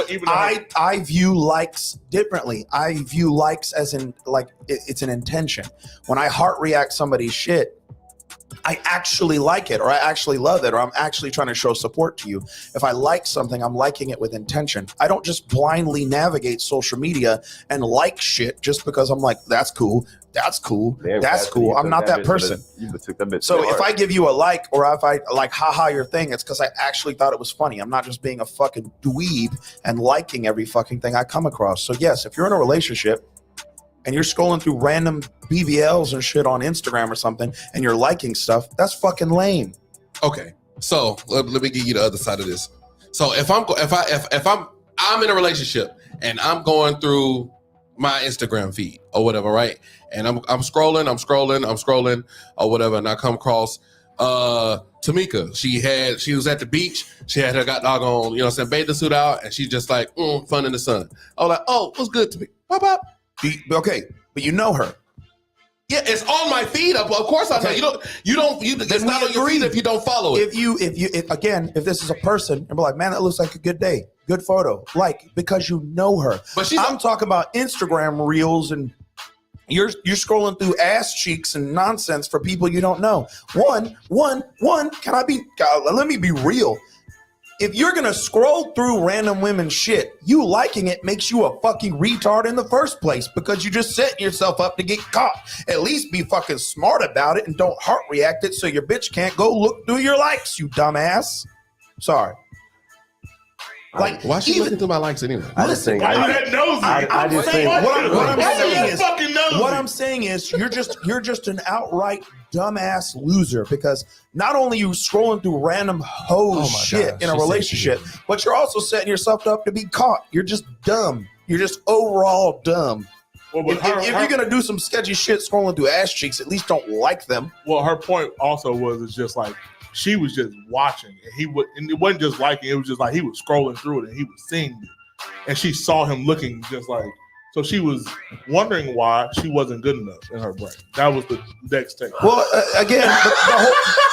I view likes differently. I view likes as in like it's an intention. When I heart react somebody's shit, I actually like it, or I actually love it, or I'm actually trying to show support to you. If I like something, I'm liking it with intention. I don't just blindly navigate social media and like shit just because I'm like, that's cool. That's cool. Damn, that's cool. I'm not that person. You took that bitch so if I give you a like, or if I like haha your thing, it's because I actually thought it was funny. I'm not just being a fucking dweeb and liking every fucking thing I come across. So yes, if you're in a relationship and you're scrolling through random BBLs and shit on Instagram or something and you're liking stuff, that's fucking lame. Okay. So let me give you the other side of this. So if I'm in a relationship and I'm going through my Instagram feed or whatever, right? And I'm scrolling or whatever, and I come across Tamika. She was at the beach. She had her got doggone, bathing suit out, and she's just like fun in the sun. I was like, oh, what's good to me? Pop up. Okay, but you know her. Yeah, it's on my feed. Of course I know. You don't. It's not on your feed if you don't follow it. If this is a person, and be like, man, that looks like a good day, good photo, because you know her. But I'm talking about Instagram reels, and you're scrolling through ass cheeks and nonsense for people you don't know. One. Let me be real. If you're gonna scroll through random women's shit, you liking it makes you a fucking retard in the first place because you just setting yourself up to get caught. At least be fucking smart about it and don't heart react it so your bitch can't go look through your likes, you dumbass. Sorry. Like, why she looking through my likes anyway? What I'm saying is you're just an outright dumbass loser because not only you scrolling through random hoes shit in a relationship, but you're also setting yourself up to be caught. You're just dumb. You're just overall dumb. Well, if you're gonna do some sketchy shit scrolling through ass cheeks, at least don't like them. Well, her point also was it's just like she was just watching, and it wasn't just liking. It was just like he was scrolling through it and he was seeing it, and she saw him looking just like. So she was wondering why she wasn't good enough in her brain. That was the next take. Well, again,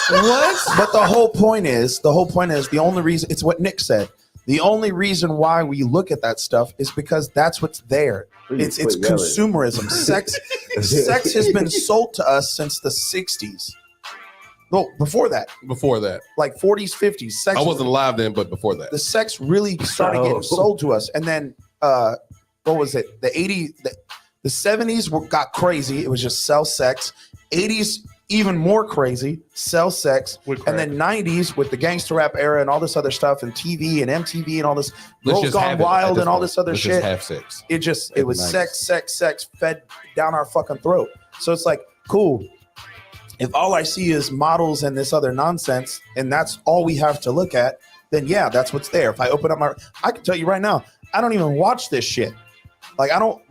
the whole point is the only reason. It's what Nick said. The only reason why we look at that stuff is because that's what's there. It's consumerism. Sex has been sold to us since the 60s. No, before that. Like 40s, 50s. Sex I wasn't alive then, but before that. The sex really started getting sold to us. And then, what was it? The 80s, the 70s got crazy. It was just sell sex. 80s, even more crazy, sell sex. And then 90s with the gangster rap era and all this other stuff and TV and MTV and all this Girls Gone Wild and all this other shit. Just have sex. It was sex fed down our fucking throat. So it's like, cool. If all I see is models and this other nonsense, and that's all we have to look at, then yeah, that's what's there. If I open up I can tell you right now, I don't even watch this shit. Like I don't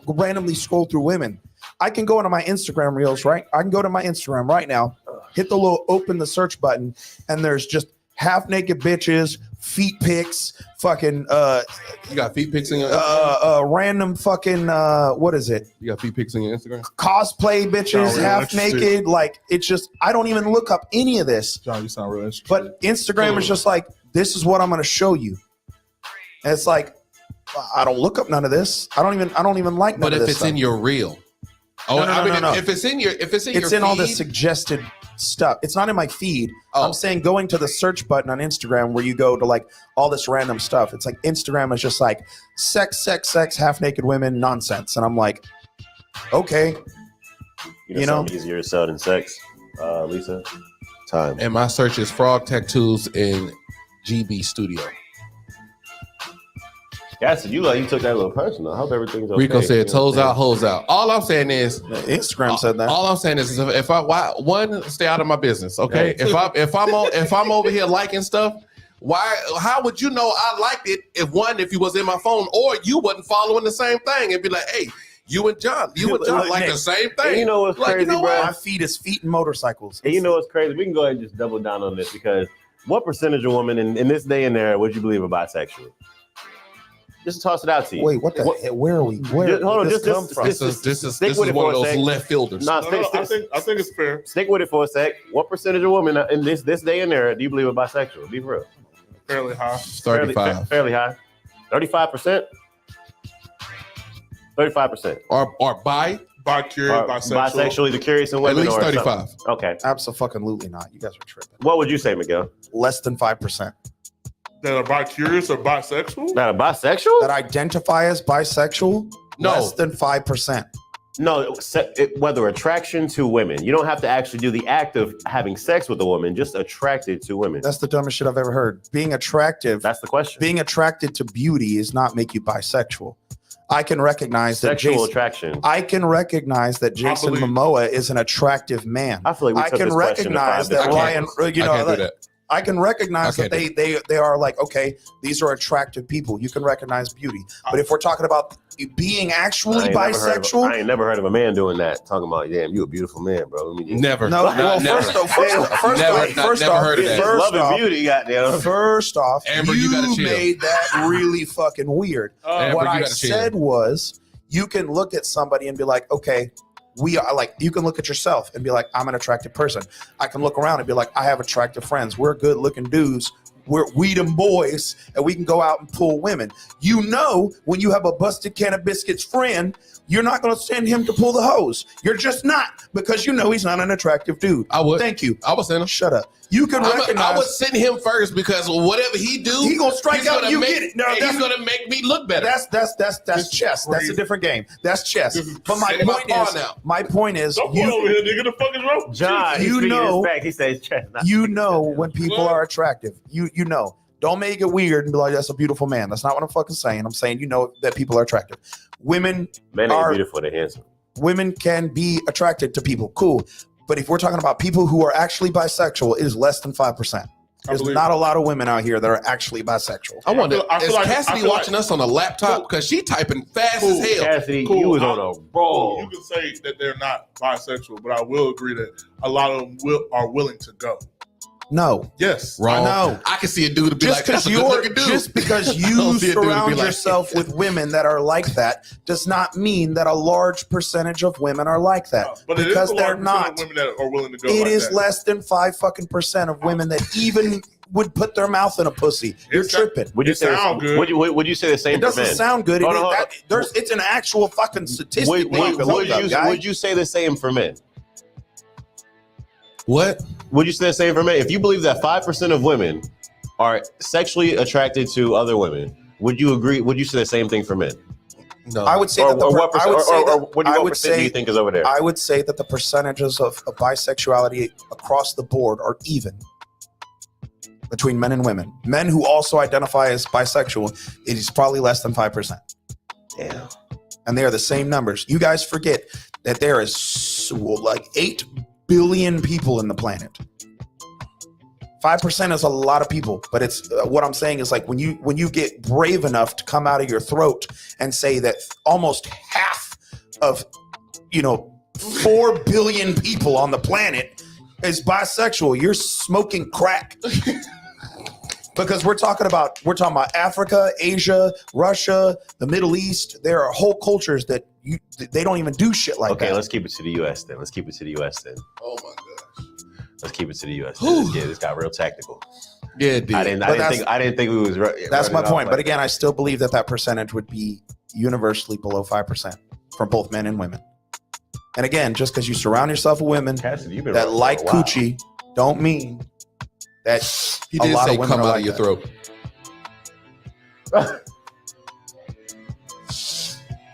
randomly scroll through women. I can go into my Instagram reels, right? I can go to my Instagram right now, hit the little open the search button, and there's just half naked bitches, feet pics, fucking you got feet pics in your random fucking what is it? You got feet pics in your Instagram? Cosplay bitches, half naked. Like it's just I don't even look up any of this. John, you sound real interested. But Instagram is just like, this is what I'm gonna show you. And it's like, I don't look up none of this. I don't even like none of this. But if it's in your reel. Oh, no. If it's in your it's your in feed, all the suggested stuff. It's not in my feed. I'm saying going to the search button on Instagram where you go to like all this random stuff. It's like Instagram is just like sex, half naked women nonsense, and I'm like, okay, you know, easier to sell than sex, Lisa. Time. And my search is frog tattoos in GB Studio. Yeah, so you took that a little personal. I hope everything's okay. Rico said, "Toes out, hoes out." All I'm saying is, Instagram said that. All I'm saying is, if I stay out of my business, okay? Right. If I'm over here liking stuff, how would you know I liked it if you was in my phone or you wasn't following the same thing? It'd be like, hey, you and John like the same thing. And you know what's crazy, bro? My feed is feet and motorcycles. And you know what's crazy? We can go ahead and just double down on this because what percentage of women in this day and era would you believe are bisexual? Just toss it out to you. Wait, what the hell? Where are we? Where hold on, this come from? This is one of those left fielders. I think it's fair. Stick with it for a sec. What percentage of women in this day and era do you believe are bisexual? Be real. Fairly high. 35. Fairly high. 35%. 35%. Or bi? Bi-curious, bisexual. Bisexually, the curious in women. At least 35. Something. Okay. Absolutely not. You guys are tripping. What would you say, Miguel? Less than 5%. That are bi-curious or bisexual? That are bisexual? That identify as bisexual? No. Less than 5%. No, whether attraction to women. You don't have to actually do the act of having sex with a woman, just attracted to women. That's the dumbest shit I've ever heard. Being attractive. That's the question. Being attracted to beauty does not make you bisexual. I can recognize that sexual attraction. I can recognize that Jason Momoa is an attractive man. I feel like I can recognize that Ryan, I can recognize that they are like, okay, these are attractive people. You can recognize beauty. But if we're talking about being actually bisexual, I ain't never heard of a man doing that. Talking about, damn, you a beautiful man, bro. Never. No, well, first off, heard of that. Love and beauty, goddamn. First off, Amber, you gotta chill. made that really fucking weird. Amber, what I said was, you can look at somebody and be like, okay, we are like, you can look at yourself and be like, I'm an attractive person. I can look around and be like, I have attractive friends. We're good looking dudes. We them boys, and we can go out and pull women. You know, when you have a busted can of biscuits friend, you're not going to send him to pull the hose. You're just not, because you know he's not an attractive dude. I would. Thank you. I would send him. Shut up. You can recognize. I would send him first because whatever he do, he gonna strike out and you get it. No, he's gonna make me look better. That's chess. That's a different game. That's chess. But my point is, don't pull over here, nigga. The fuck is wrong? John, he says chess. You know when people are attractive. You know. Don't make it weird and be like, that's a beautiful man. That's not what I'm fucking saying. I'm saying you know that people are attractive. Men ain't beautiful, they're handsome. Women can be attracted to people. Cool. But if we're talking about people who are actually bisexual, it is less than 5%. There's not a lot of women out here that are actually bisexual. I wonder, is Cassidy watching us on a laptop? Because she typing fast as hell. Cassidy, you was on a roll. You can say that they're not bisexual, but I will agree that a lot of them are willing to go. No. Yes. Wrong. No. I can see a dude to be just like, that's a good looking dude. Just because you surround yourself with women that are like that does not mean that a large percentage of women are like that. No, but because they're not. Women that are willing to go. It is less than 5% of women that even would put their mouth in a pussy. You're tripping. Would you say sound good? Would you say the same? It doesn't for men? sound good. Hold on. It's an actual fucking statistic. Would you say the same for men? What? Would you say the same for men? If you believe that 5% of women are sexually attracted to other women, would you agree? Would you say the same thing for men? No. I would say Or that the what percent? What would percent do you think is over there? I would say that the percentages of bisexuality across the board are even between men and women. Men who also identify as bisexual, it is probably less than 5%. Damn. And they are the same numbers. You guys forget that there is like 8 billion people in the planet. 5% is a lot of people, but it's what I'm saying is like when you get brave enough to come out of your throat and say that almost half of 4 billion people on the planet is bisexual, you're smoking crack. Because we're talking about Africa, Asia, Russia, the Middle East. There are whole cultures that they don't even do shit like that. Okay, let's keep it to the U.S. then. Oh my gosh. Let's keep it to the U.S. This got real tactical. Yeah, it did. I didn't think we was. That's my point. But again, I still believe that percentage would be universally below 5% for both men and women. And again, just because you surround yourself with women that like coochie, don't mean that he did a lot say of women come are out like of your that. throat.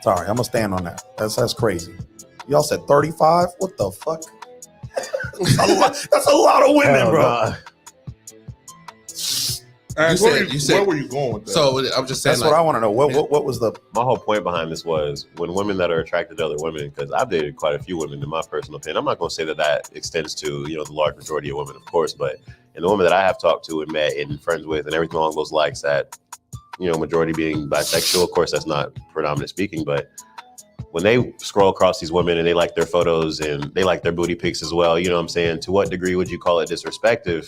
Sorry, I'm gonna stand on that. That's crazy. Y'all said 35? What the fuck? That's a lot of women, bro. God. Where were you going with that? So I'm just saying. That's what I want to know. What was the? My whole point behind this was when women that are attracted to other women, because I've dated quite a few women in my personal opinion. I'm not going to say that extends to the large majority of women, of course, but in the women that I have talked to and met and friends with and everything along those lines, that majority being bisexual. Of course, that's not predominant speaking, but when they scroll across these women and they like their photos and they like their booty pics as well, you know what I'm saying? To what degree would you call it disrespectful?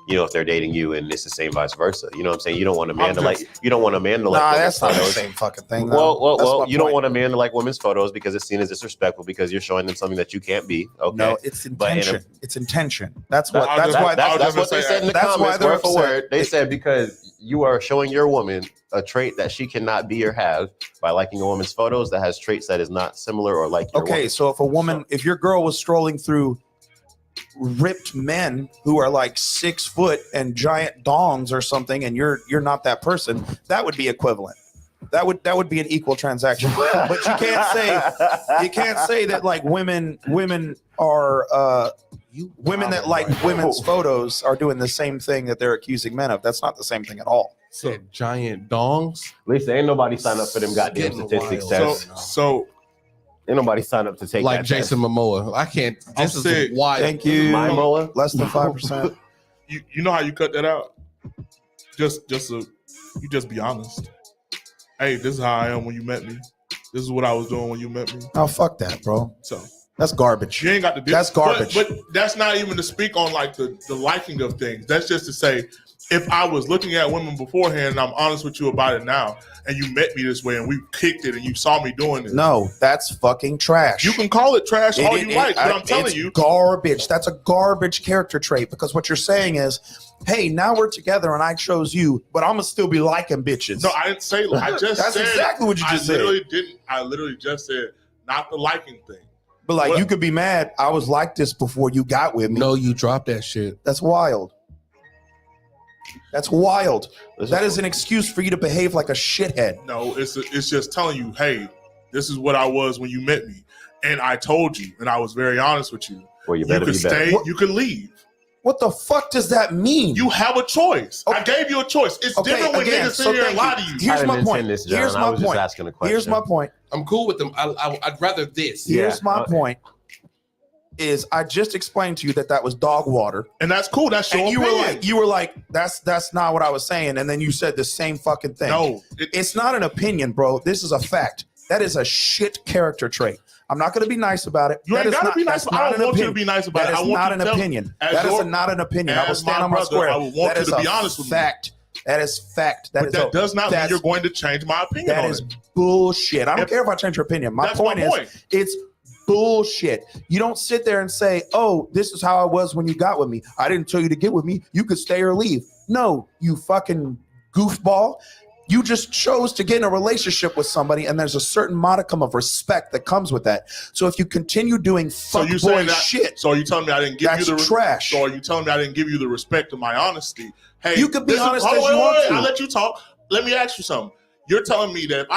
If they're dating you and it's the same vice versa. You know what I'm saying? You don't want a man to like Nah, that's not the same fucking thing. Well, you don't want a man to like women's photos because it's seen as disrespectful because you're showing them something that you can't be. Okay. No, it's intention. It's intention. That's what they said in the comments, word for word. They said because you are showing your woman a trait that she cannot be or have by liking a woman's photos that has traits that is not similar or like your woman. So if your girl was strolling through ripped men who are like 6 foot and giant dongs or something, and you're not that person, that would be equivalent. That would be an equal transaction. But you can't say that like women are women that like women's photos are doing the same thing that they're accusing men of. That's not the same thing at all. So giant dongs. Lisa, ain't nobody signed up for them goddamn statistics tests. So ain't nobody signed up to take like that Jason test. Momoa. I can't. This is wild. Thank you. My Mola? Less than 5%. you know how you cut that out? You just be honest. Hey, this is how I am when you met me. This is what I was doing when you met me. Oh, fuck that, bro. So that's garbage. You ain't got to do that's garbage. But that's not even to speak on like the liking of things. That's just to say, if I was looking at women beforehand and I'm honest with you about it now, and you met me this way and we kicked it and you saw me doing it. No, that's fucking trash. You can call it trash all you like, but I'm telling you. Garbage. That's a garbage character trait because what you're saying is, hey, now we're together and I chose you, but I'm going to still be liking bitches. No, I didn't say, I just that's said. Exactly what you just said. I literally just said, not the liking thing. But like, you could be mad. I was like this before you got with me. No, you dropped that shit. That's wild. That's wild. That is an excuse for you to behave like a shithead. No, it's just telling you, hey, this is what I was when you met me. And I told you, and I was very honest with you. Well, you better could be stay, better. you could leave. What the fuck does that mean? You have a choice. Okay. I gave you a choice. It's different when niggas sit here and lie to you. Here's my point. Here's my point. I'm cool with them. I'd rather this. Here's my point. Is I just explained to you that was dog water, and that's cool. That's your opinion. You were like, that's not what I was saying, and then you said the same fucking thing. No, it's not an opinion, bro. This is a fact. That is a shit character trait. I'm not going to be nice about it. You ain't got to be nice. I don't want you to be nice about it. That is not an opinion. That is not an opinion. I will stand on my square. I would want you to be honest with me. That is fact. But that does not mean you're going to change my opinion. That is bullshit. I don't care if I change your opinion. My point is, it's bullshit. You don't sit there and say, oh, this is how I was when you got with me. I didn't tell you to get with me. You could stay or leave. No, you fucking goofball. You just chose to get in a relationship with somebody, and there's a certain modicum of respect that comes with that. So if you continue doing fuckboy shit, so are you telling me I didn't give you the trash? So are you telling me I didn't give you the respect of my honesty? Hey, you could be honest as you want to. I'll let you talk. Let me ask you something. You're telling me that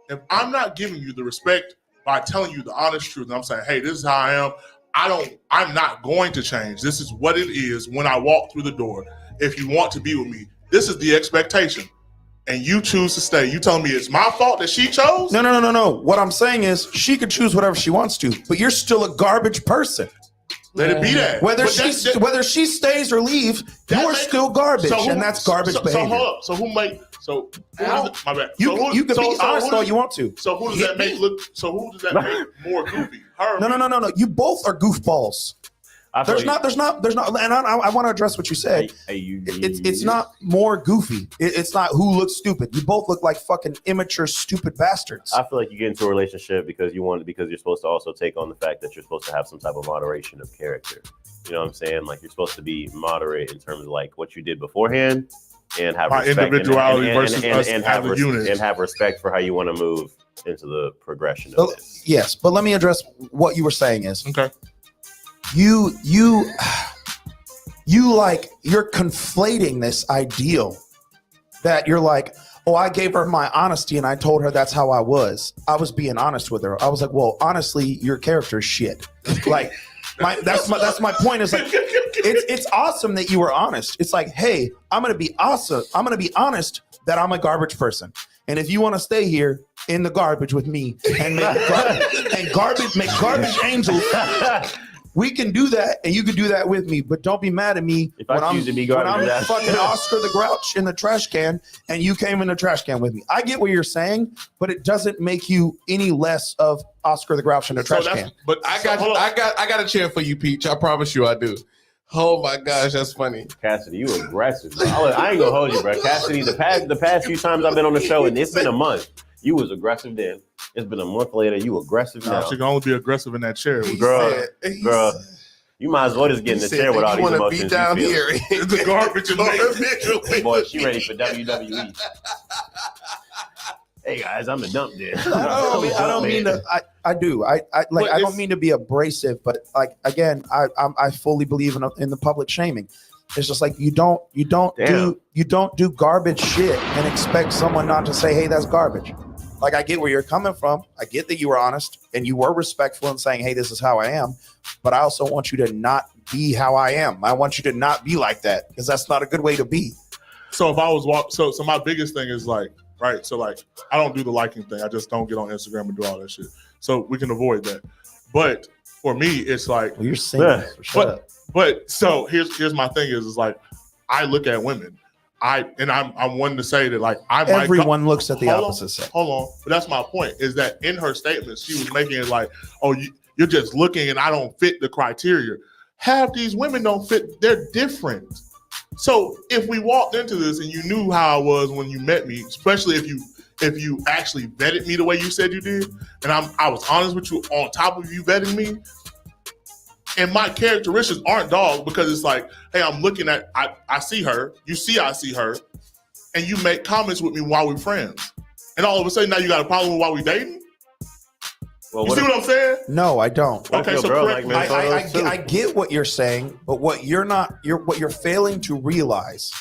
if I'm not giving you the respect by telling you the honest truth, and I'm saying, hey, this is how I am. I'm not going to change. This is what it is when I walk through the door. If you want to be with me, this is the expectation. And you choose to stay. You telling me it's my fault that she chose? No. What I'm saying is she could choose whatever she wants to, but you're still a garbage person. Let it be that. Whether she stays or leaves, you're still garbage, and that's garbage behavior. So hold up. So who made? So my bad. You can be honest all you want to. So who does that make look? So who does that make more goofy? Her? No. You both are goofballs. There's not, and I want to address what you said. It's not more goofy. It's not who looks stupid. You both look like fucking immature, stupid bastards. I feel like you get into a relationship because you're supposed to also take on the fact that you're supposed to have some type of moderation of character. You know what I'm saying? Like you're supposed to be moderate in terms of like what you did beforehand and have respect individuality versus us and as a unit, and have respect for how you want to move into the progression of this. Yes, but let me address what you were saying is okay. You're conflating this ideal that you're like, oh, I gave her my honesty and I told her that's how I was. I was being honest with her. I was like, well, honestly, your character is shit. Like, that's my point. Is like, it's awesome that you were honest. It's like, hey, I'm gonna be awesome. I'm gonna be honest that I'm a garbage person. And if you want to stay here in the garbage with me and make garbage angels. We can do that, and you can do that with me, but don't be mad at me when I'm fucking Oscar the Grouch in the trash can, and you came in the trash can with me. I get what you're saying, but it doesn't make you any less of Oscar the Grouch in the trash can. But I got a chair for you, Peach. I promise you, I do. Oh my gosh, that's funny. Cassidy, you aggressive. Bro. I ain't gonna hold you, bro. Cassidy, the past few times I've been on the show, and it's been a month. You was aggressive then. It's been a month later. You aggressive now. She can only be aggressive in that chair. Girl, you might as well just get in the chair with all these emotions. Beat down here. The garbage and boy, she ready for WWE. Hey guys, I'm a dump then. I don't mean to. I do. I don't mean to be abrasive, but like again, I fully believe in the public shaming. It's just like you don't do garbage shit and expect someone not to say, hey, that's garbage. Like I get where you're coming from. I get that you were honest and you were respectful in saying, hey, this is how I am. But I also want you to not be how I am. I want you to not be like that because that's not a good way to be. So if I was so my biggest thing is like, right. So like, I don't do the liking thing. I just don't get on Instagram and do all that shit. So we can avoid that. But for me, it's like, well, you're saying, but so here's my thing is like, I look at women. I'm one to say that like everyone looks at the opposite sex. Hold on, but that's my point. Is that in her statement she was making it like, oh, you're just looking and I don't fit the criteria. Half these women don't fit. They're different. So if we walked into this and you knew how I was when you met me, especially if you actually vetted me the way you said you did, and I was honest with you on top of you vetting me. And my characteristics aren't dog because it's like, hey, I'm looking at, I see her, you see I see her, and you make comments with me while we're friends. And all of a sudden now you got a problem with while we dating? Well, you see what I'm saying? No, I don't. Okay, so correct me. I get what you're saying, but what you're failing to realize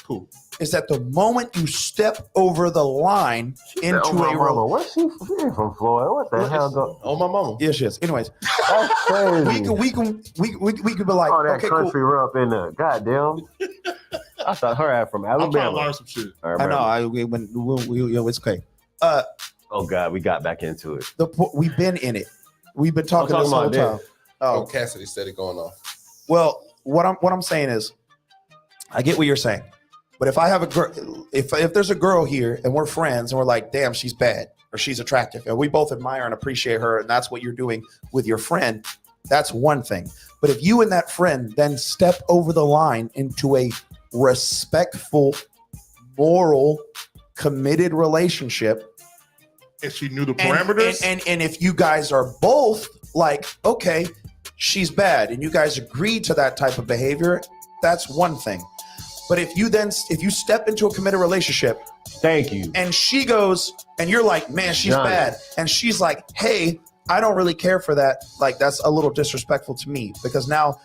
is that the moment you step over the line into a role. What's she from Florida? What the hell? Oh, my mama. Yes, yes. Anyways, that's crazy. we could be like, oh, that okay, country cool. Up in there. Goddamn. I thought her ass from Alabama. I'm trying to learn some shit. I know. It's okay. Oh God, we got back into it. We've been in it. We've been talking this whole time. Oh, Cassidy said it going off. Well, what I'm saying is, I get what you're saying, but if I have a girl, if there's a girl here and we're friends and we're like, damn, she's bad or she's attractive, and we both admire and appreciate her, and that's what you're doing with your friend, that's one thing. But if you and that friend then step over the line into a respectful, moral, committed relationship. And she knew the parameters. And if you guys are both like, okay, she's bad, and you guys agree to that type of behavior, that's one thing. But if you step into a committed relationship, thank you, and she goes, and you're like, man, she's bad, and she's like, hey, I don't really care for that. Like, that's a little disrespectful to me, because now,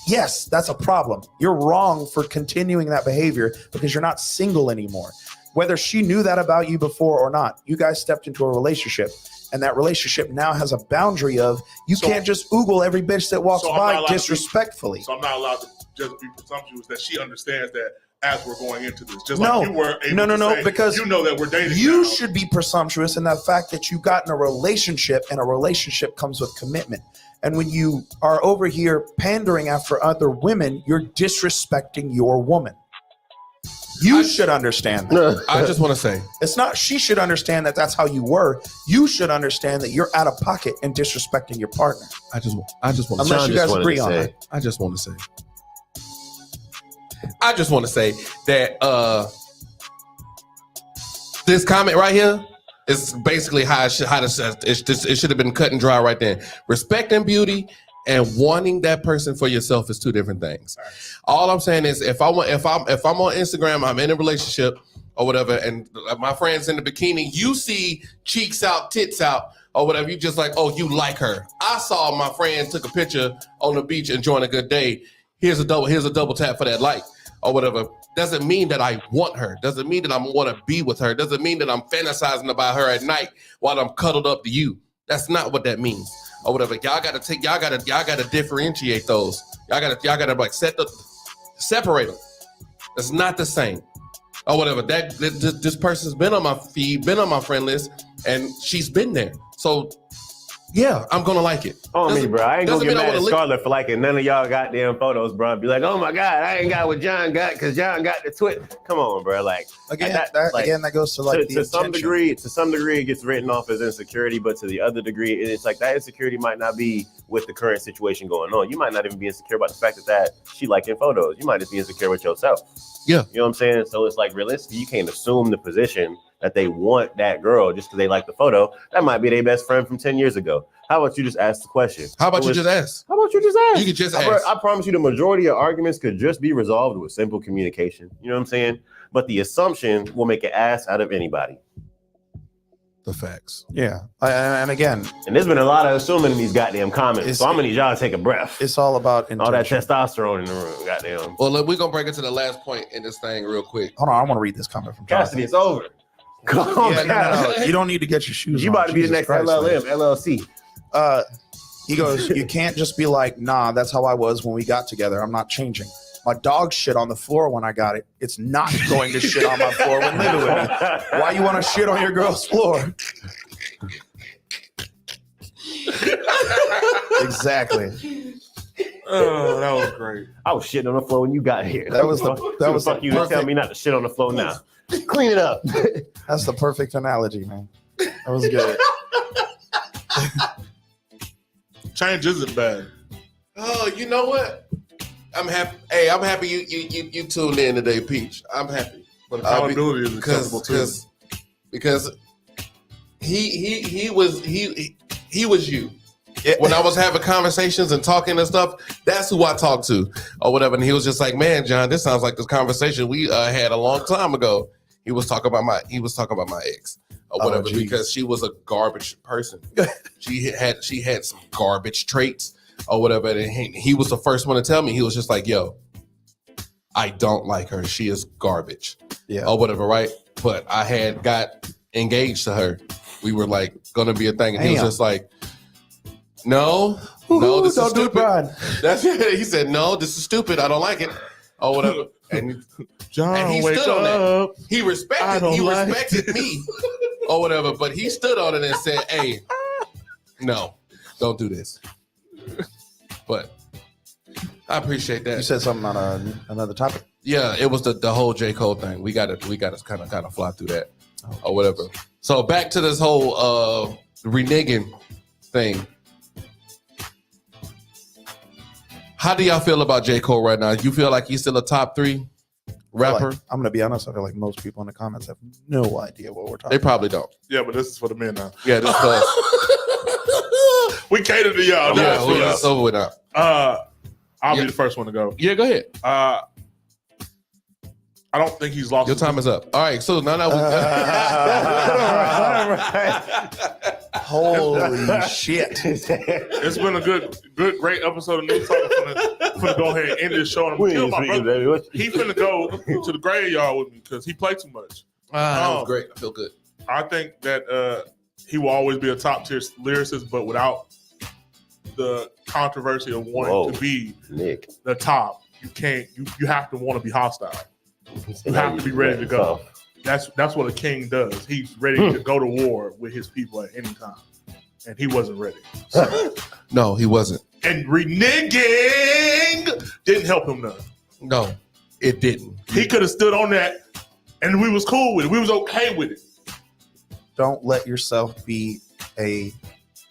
yes, that's a problem. You're wrong for continuing that behavior because you're not single anymore. Whether she knew that about you before or not, you guys stepped into a relationship, and that relationship now has a boundary of you can't just oogle every bitch that walks by disrespectfully. So I'm not allowed to just be presumptuous that she understands that as we're going into this. Just like you were able to say, because you know that we're dating. You should be presumptuous in that fact that you got in a relationship, and a relationship comes with commitment. And when you are over here pandering after other women, you're disrespecting your woman. You should understand that. I just want to say, it's not she should understand that that's how you were. You should understand that you're out of pocket and disrespecting your partner. I just want to unless you guys agree on it. I just want to say that this comment right here is basically how it should have been cut and dry right there. Respect and beauty and wanting that person for yourself is two different things. All I'm saying is, if I'm on Instagram, I'm in a relationship or whatever, and my friend's in the bikini, you see cheeks out, tits out, or whatever, you just like, oh, you like her. I saw my friend took a picture on the beach enjoying a good day. Here's a double tap for that like, or whatever. Doesn't mean that I want her. Doesn't mean that I want to be with her. Doesn't mean that I'm fantasizing about her at night while I'm cuddled up to you. That's not what that means. Or whatever. Y'all gotta differentiate those. Y'all gotta like separate them. That's not the same. Or whatever. This person's been on my feed, been on my friend list, and she's been there. So yeah, I'm gonna like it. Me, bro. I ain't gonna get mad at Scarlett for liking none of y'all goddamn photos, bro. Be like, oh my God, I ain't got what John got because John got the twit. Come on, bro. Like that goes to like to some degree. To some degree, it gets written off as insecurity, but to the other degree, it's like that insecurity might not be with the current situation going on. You might not even be insecure about the fact that she liking photos. You might just be insecure with yourself. Yeah, you know what I'm saying. So it's like realistically, you can't assume the position that they want that girl just because they like the photo. That might be their best friend from 10 years ago. How about you just ask the question? How about you just ask? How about you just ask? You could just ask. I promise you the majority of arguments could just be resolved with simple communication. You know what I'm saying? But the assumption will make an ass out of anybody. The facts. Yeah. And again. And there's been a lot of assuming in these goddamn comments. So I'm going to need y'all to take a breath. It's all about intention. All that testosterone in the room. Goddamn. Well, look, we're going to break it to the last point in this thing real quick. Hold on. I want to read this comment from Jonathan. Cassidy, it's over. No. You don't need to get your shoes You on. about to be the next LLC. He goes, you can't just be like, nah, that's how I was when we got together. I'm not changing. My dog shit on the floor when I got it. It's not going to shit on my floor when living with me. Why you want to shit on your girl's floor? Exactly. Oh, that was great. I was shitting on the floor when you got here. That was the fuck you to tell me not to shit on the floor now. Clean it up. That's the perfect analogy, man. That was good. Change isn't bad. Oh, you know what? I'm happy. Hey, I'm happy you tuned in today, Peach. I'm happy. But accountability is acceptable too. Because he was you. Yeah. When I was having conversations and talking and stuff, that's who I talked to or whatever. And he was just like, man, John, this sounds like this conversation we had a long time ago. He was talking about my ex or whatever because she was a garbage person. she had some garbage traits or whatever. And he was the first one to tell me. He was just like, yo, I don't like her. She is garbage. Yeah. Or whatever, right? But I had got engaged to her. We were like gonna be a thing. And he was just like, no, this is stupid. That's it. He said, no, this is stupid. I don't like it. Or whatever. And John, he wake stood on up. that. He respected me or whatever, but he stood on it and said, hey, no, don't do this. But I appreciate that. You said something on another topic. Yeah, it was the whole J. Cole thing. We got to kind of fly through that or whatever. So back to this whole re-niggin thing. How do y'all feel about J. Cole right now? You feel like he's still a top 3 rapper? I'm going to be honest. I feel like most people in the comments have no idea what we're talking about. They probably don't. Yeah, but this is for the men now. Yeah, this is for us. We cater to y'all. Yeah, it's over with now. I'll be the first one to go. Yeah, go ahead. I don't think he's lost. Your time is up. All right, so now Holy shit. It's been a great episode of News Talk. I'm finna go ahead and end this show. And I'm gonna kill my brother. He finna go to the graveyard with me because he played too much. that was great. I feel good. I think that he will always be a top tier lyricist, but without the controversy of wanting to be the top, you can't. You have to want to be hostile. You have to be ready to go. That's what a king does. He's ready to go to war with his people at any time, and he wasn't ready. So. No, he wasn't. And reneging didn't help him none. No, it didn't. He could have stood on that, and we was cool with it. We was okay with it. Don't let yourself be in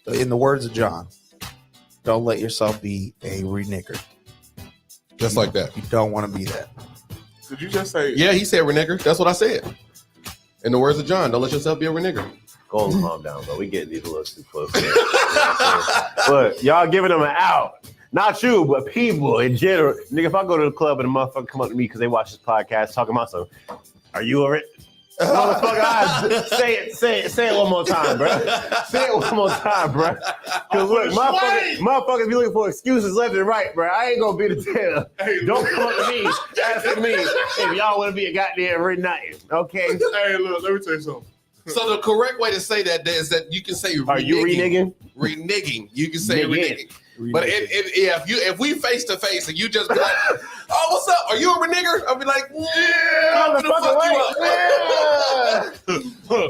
the words of John, don't let yourself be a renegger. Just like that. You don't want to be that. Did you just say? Yeah, he said renegger. That's what I said. In the words of John, don't let yourself be a renegger. Go on, calm down, bro. We getting these a little too close. But y'all giving them an out. Not you, but people in general. Nigga, if I go to the club and a motherfucker come up to me because they watch this podcast talking about something, are you a motherfucker, say it one more time, bro. Say it one more time, bro. Because look, motherfuckers be looking for excuses left and right, bro. I ain't gonna be the tail. Hey, don't come up to me asking me if y'all want to be a goddamn re-niggin, okay? Hey, look, let me tell you something. So the correct way to say that is that you can say are you re-nigging? Re-nigging. You can say re-nigging. But if we face to face and you just be like, oh, what's up? Are you a renegger? I'll be like, yeah,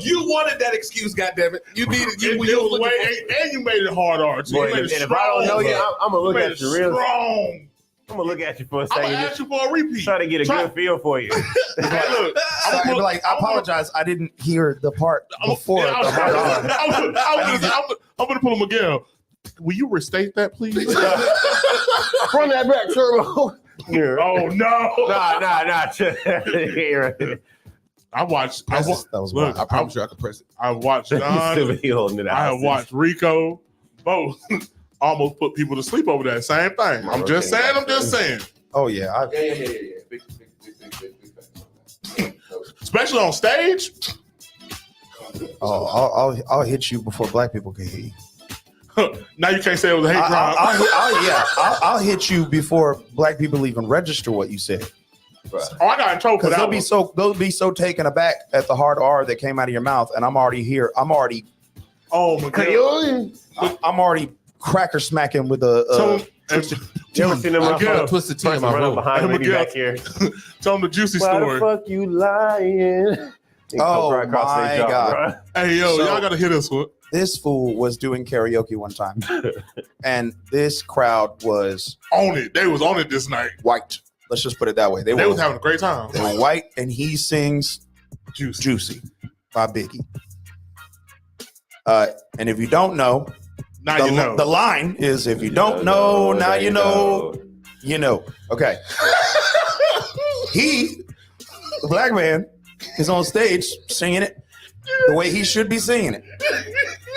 you wanted that excuse, goddammit. You needed you. And you made it hard, Archie. Boy, and if I don't know you, I'm gonna look at you real strong. I'm gonna look at you for a second. I'm gonna ask you for a repeat. Try to get a good feel for you. Hey, look, I apologize. I didn't hear the part before. I'm gonna pull him again. Will you restate that, please? Run that back, Turbo. Oh no! Nah. I watched. That was wild. I promise you I could press it. I watched Don. I have watched Rico. Both almost put people to sleep over that same thing. I'm just saying. Oh yeah. Yeah. Big. Especially on stage. Oh, I'll hit you before black people can hit you. Now you can't say it was a hate crime. I'll hit you before black people even register what you said. Right. Oh, I got in trouble for that. They'll be so taken aback at the hard R that came out of your mouth, and I'm already here. I'm already. Oh my god! I'm already cracker smacking with a. You ever seen them Twisted Tea in my room behind me back here? Tell them the juicy story. Why the fuck you lying? Oh my god! Hey yo, y'all gotta hear this one. This fool was doing karaoke one time, and this crowd was on it. They was on it this night. White. Let's just put it that way. They was having a great time. They were white, and he sings "Juicy" by Biggie. And if you don't know, now you know. The line is, "If you don't know, now you know, you know." Okay. He, the black man, is on stage singing it the way he should be singing it.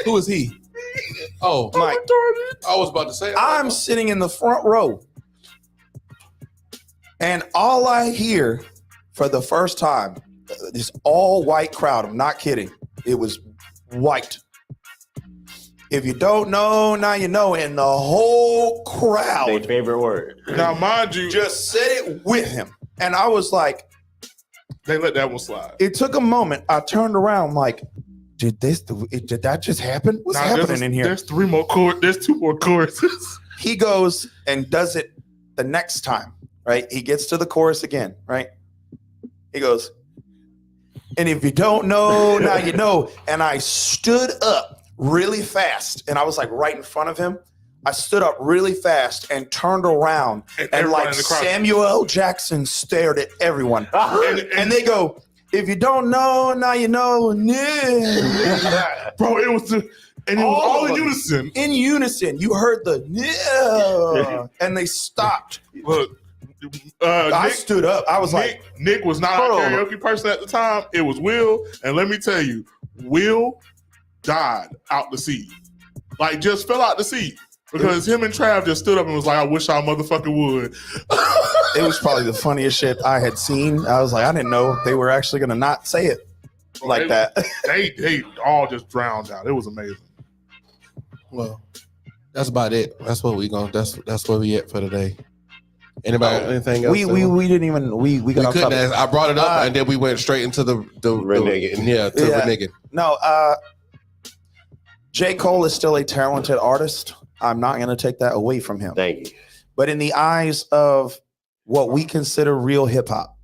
Who is he? Oh, Mike. I was about to say. I'm sitting in the front row, and all I hear for the first time, this all white crowd. I'm not kidding. It was white. If you don't know, now you know. And the whole crowd. Their favorite word. Now, mind you, just said it with him, and I was like, they let that one slide. It took a moment. I turned around like, did that just happen? What's happening in here? There's two more choruses. He goes and does it the next time, right? He gets to the chorus again, right? He goes, and if you don't know, now you know. And I stood up really fast, and I was like right in front of him. I stood up really fast and turned around, and like Samuel L. Jackson stared at everyone. And they go, if you don't know, now you know. Bro, it was all in unison. In unison. You heard the and they stopped. Look, I stood up. I was Nick was not a karaoke person at the time. It was Will. And let me tell you, Will died out the seat. Like, just fell out the seat. Because him and Trav just stood up and was like, I wish I motherfucking would. It was probably the funniest shit I had seen. I was like, I didn't know they were actually going to not say it like that. They all just drowned out. It was amazing. Well, that's about it. That's what we going. That's where we at for today. Anybody? Anything else? We didn't even we got off couldn't topic. ask. I brought it up and then we went straight into the re-niggin. re-niggin. No, J. Cole is still a talented artist. I'm not going to take that away from him. Thank you. But in the eyes of what we consider real hip hop,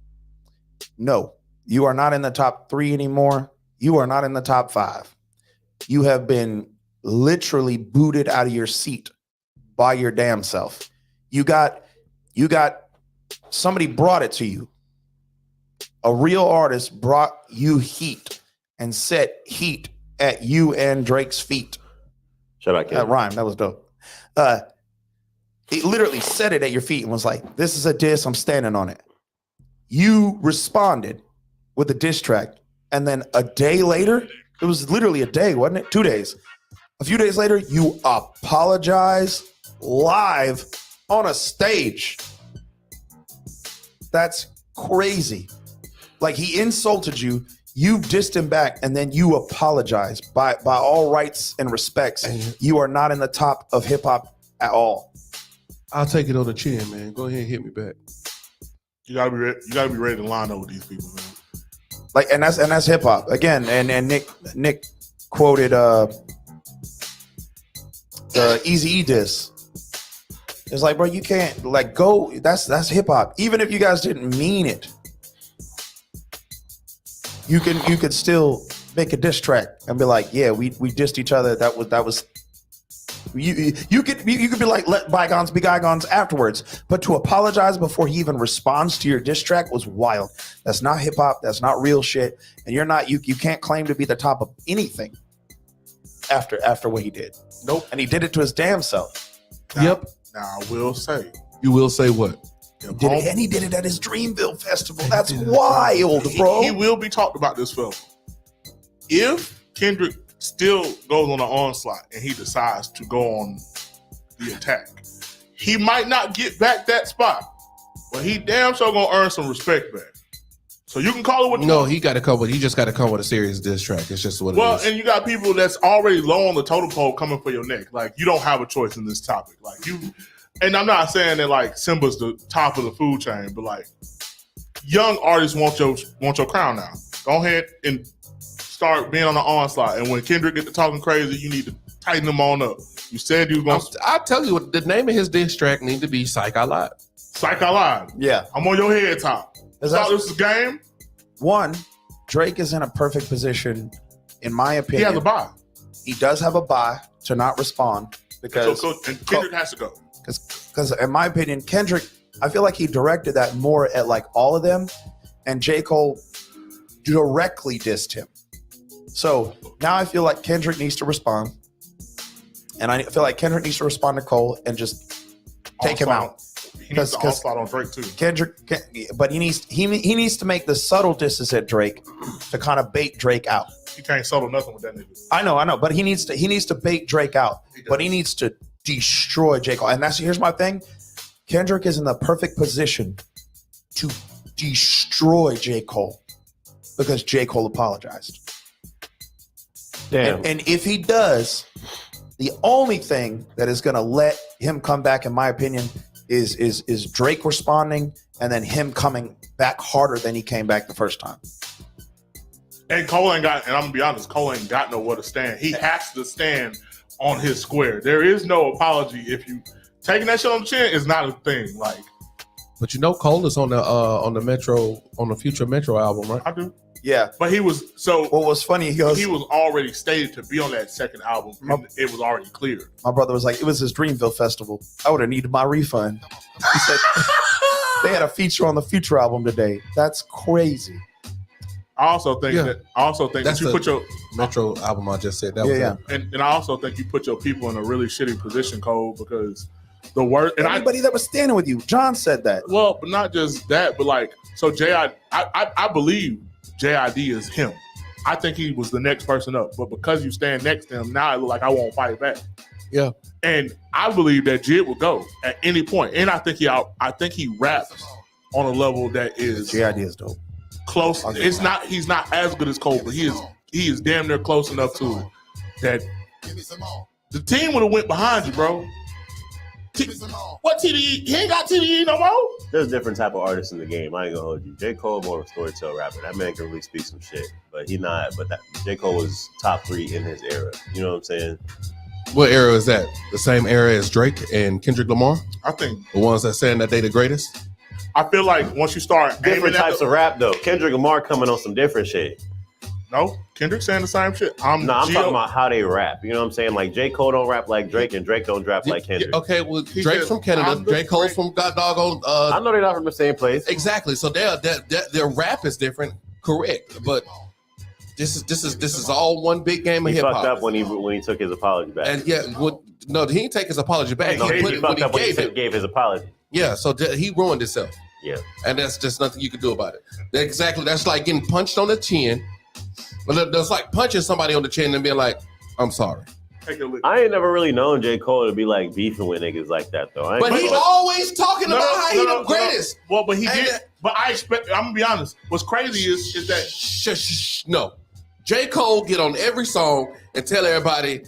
no, you are not in the top 3 anymore. You are not in the top 5. You have been literally booted out of your seat by your damn self. You got somebody brought it to you. A real artist brought you heat and set heat at you and Drake's feet. Shout out, That rhymed. That was dope. He literally set it at your feet and was like, this is a diss. I'm standing on it. You responded with a diss track. And then a day later, it was literally a day, wasn't it? 2 days. A few days later, you apologize live on a stage. That's crazy. Like, he insulted you. You dissed him back, and then you apologize. By all rights and respects, you are not in the top of hip hop at all. I'll take it on the chin, man. Go ahead and hit me back. You gotta be ready to line up with these people, man. Like, and that's hip hop again. And Nick quoted the Eazy-E diss. It's like, bro, you can't like go. That's hip hop. Even if you guys didn't mean it, you could still make a diss track and be like, yeah, we dissed each other. That was. You could be like, let bygones be bygones afterwards. But to apologize before he even responds to your diss track was wild. That's not hip hop. That's not real shit. And you're not. You can't claim to be the top of anything after what he did. Nope. And he did it to his damn self. Yep. Now I will say. You will say what? He did it at his Dreamville festival. That's wild, bro. He will be talked about this film. If Kendrick still goes on the onslaught and he decides to go on the attack, he might not get back that spot, but he damn sure gonna earn some respect back. So you can call it what you want. He just got to come with a serious diss track. It's just what it is. Well, and you got people that's already low on the totem pole coming for your neck. Like, you don't have a choice in this topic. Like, you, and I'm not saying that like Simba's the top of the food chain, but like, young artists want your crown now. Go ahead and start being on the onslaught. And when Kendrick get to talking crazy, you need to tighten them on up. You said you were gonna. I'll tell you what the name of his diss track need to be. Psych I Lied. Psych I Lied. Yeah. I'm on your head top. Thought this was a game? One, Drake is in a perfect position, in my opinion. He has a bye. He does have a bye to not respond because and Kendrick has to go. Because in my opinion, Kendrick, I feel like he directed that more at like all of them, and J. Cole directly dissed him. So now I feel like Kendrick needs to respond, and I feel like Kendrick needs to respond to Cole and just take him out. He needs to onslaught on Drake too. But he needs to make the subtle disses at Drake to kind of bait Drake out. He can't settle nothing with that nigga. I know, but he needs to bait Drake out. But he needs to destroy J. Cole. And here's my thing. Kendrick is in the perfect position to destroy J. Cole because J. Cole apologized. Damn. And if he does, the only thing that is going to let him come back, in my opinion, is Drake responding and then him coming back harder than he came back the first time. And Cole ain't got, and I'm gonna be honest, Cole ain't got nowhere to stand. He has to stand on his square. There is no apology. If you taking that shit on the chin is not a thing. Like, but you know, Cole is on the future Metro album, right? I do. Yeah, but he was so. What was funny? He My brother was like, "It was his Dreamville festival. I would have needed my refund." He said they had a feature on the Future album today. That's crazy. I also think that you put your Metro album. I just said that. And I also think you put your people in a really shitty position, Cole, because the word and everybody that was standing with you, John said that. Well, but not just that, but like, so I believe JID is him. I think he was the next person up, but because you stand next to him, now it look like I won't fight back. Yeah, and I believe that Jid will go at any point, and I think he raps on a level that is GID is dope. close. It's not. He's not as good as Cole, but he is damn near close enough to it that the team would have went behind you, bro. What TDE? He ain't got TDE no more. There's different type of artists in the game. I ain't gonna hold you. J. Cole more of a storyteller rapper. That man can really speak some shit, but he not. But J. Cole was top 3 in his era. You know what I'm saying? What era is that? The same era as Drake and Kendrick Lamar? I think the ones that saying that they the greatest. I feel like once you start different types of rap though. Kendrick Lamar coming on some different shit. No, Kendrick saying the same shit. I'm talking about how they rap. You know what I'm saying? Like J. Cole don't rap like Drake, and Drake don't rap like Kendrick. Okay, well, Drake's from Canada. J. Cole's from God doggone. I know they're not from the same place. Exactly. So their rap is different, correct? But this is all one big game of He hip hop. fucked up when he took his apology back. And yeah, no, he didn't take his apology back. No, he fucked up when he gave his apology. Yeah, so he ruined himself. Yeah, and that's just nothing you can do about it. That's like getting punched on the chin. But that's like punching somebody on the chin and being like, "I'm sorry." I ain't never really known J. Cole to be like beefing with niggas like that though. But he always talking about how he the greatest. Well, but he did. But I expect. I'm gonna be honest. What's crazy is that no, J. Cole get on every song and tell everybody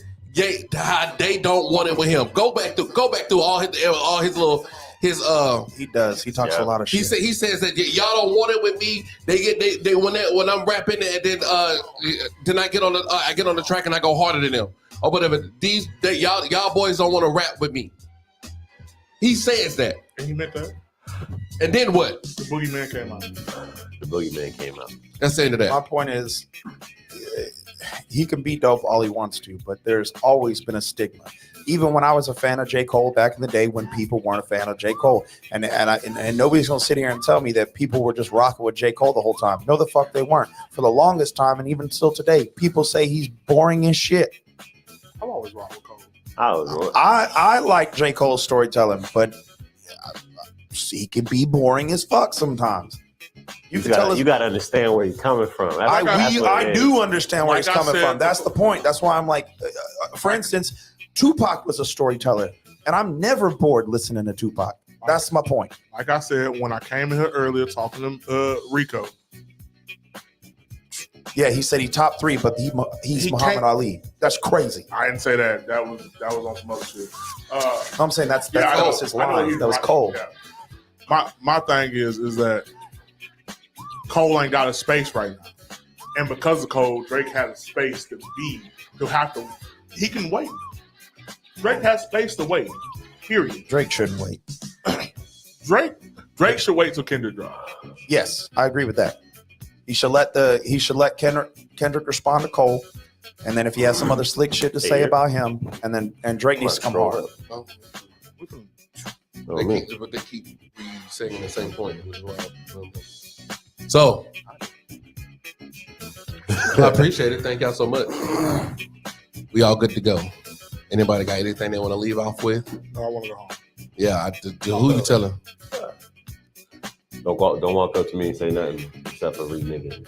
how they don't want it with him. Go back through all his little. He does. He talks a lot of shit. He says that y'all don't want it with me. They when I'm rapping and then I get on the track and I go harder than them or whatever. Y'all boys don't want to rap with me. He says that. And he meant that. And then what? The Boogeyman came out. The Boogeyman came out. That's the end of that. My point is, he can be dope all he wants to, but there's always been a stigma. Even when I was a fan of J. Cole back in the day when people weren't a fan of J. Cole. And nobody's going to sit here and tell me that people were just rocking with J. Cole the whole time. No, the fuck they weren't. For the longest time, and even still today, people say he's boring as shit. I'm always rocking with Cole. I like J. Cole's storytelling, but he can be boring as fuck sometimes. You got to understand where he's coming from. I do understand where he's coming from. That's the point. That's why I'm like, for instance, Tupac was a storyteller, and I'm never bored listening to Tupac. That's my point. Like I said, when I came in here earlier talking to Rico. Yeah, he said he top 3, but he's Muhammad Ali. That's crazy. I didn't say that. That was on some other shit. I'm saying that was his line. That was Cole. Yeah. My thing is that Cole ain't got a space right now, and because of Cole, Drake has a space to be. He can wait. Drake has space to wait. Period. Drake shouldn't wait. Drake should wait till Kendrick drops. Yes, I agree with that. He should let Kendrick respond to Cole, and then if he has some other slick shit to say about him, and Drake needs to come hard. They keep saying the same point. So I appreciate it. Thank y'all so much. We all good to go. Anybody got anything they want to leave off with? No, I want to go home. Yeah, who you telling? Don't walk up to me and say nothing except for re-niggin.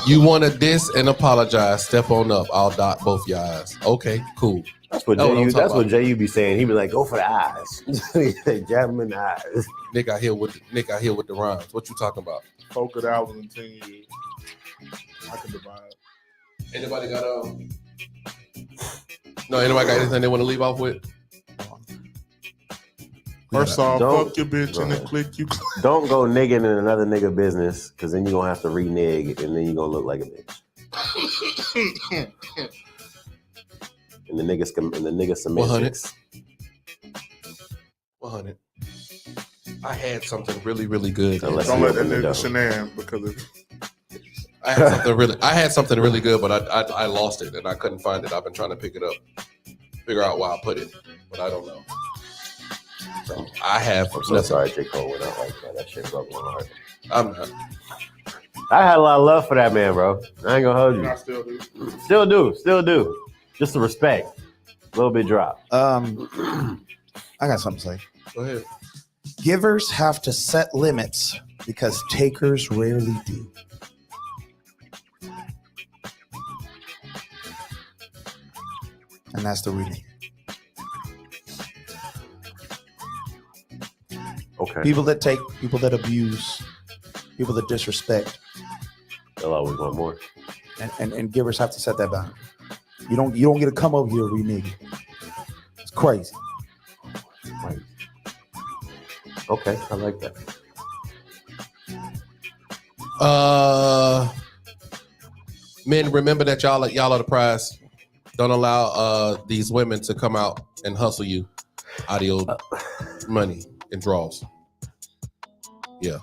You want to diss and apologize? Step on up. I'll dot both your eyes. Okay, cool. That's what JU be saying. He be like, go for the eyes. Jab him in the eyes. Nick out here with the rhymes. What you talking about? Folk it out in 10 years. I can divide. Anybody got anybody got anything they want to leave off with? First off, fuck your bitch and then click you. Don't go nigging in another nigga business, because then you're going to have to renege and then you're going to look like a bitch. and the nigga semantics. 100. I had something really, really good. Don't let that nigga shenan because I had something really good, but I lost it and I couldn't find it. I've been trying to pick it up, figure out where I put it, but I don't know. So I have. I'm so sorry, J. Cole went out like that. That shit broke my heart. I'm not. I had a lot of love for that man, bro. I ain't gonna hold you. I still do. Still do. Just the respect. A little bit drop. I got something to say. Go ahead. Givers have to set limits because takers rarely do. And that's the reading. Okay. People that take, people that abuse, people that disrespect, They'll always want more. and givers have to set that boundary. You don't get to come over here re-niggin. It's crazy. Right. Okay, I like that. Men, remember that y'all are the prize. Don't allow these women to come out and hustle you out of your money and draws. Yeah.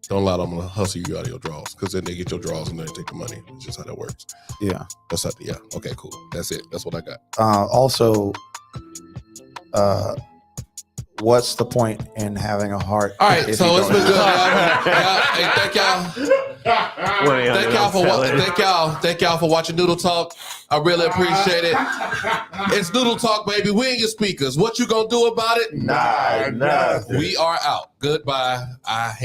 Don't allow them to hustle you out of your draws, because then they get your draws and then they take the money. It's just how that works. Yeah. That's how, yeah. Okay, cool. That's it. That's what I got. Also, what's the point in having a heart? All right, so it's been good. Hey, thank y'all. Thank y'all for watching Noodle Talk. I really appreciate it. It's Noodle Talk, baby. We in your speakers. What you gonna do about it? Nah. We are out. Goodbye. I hate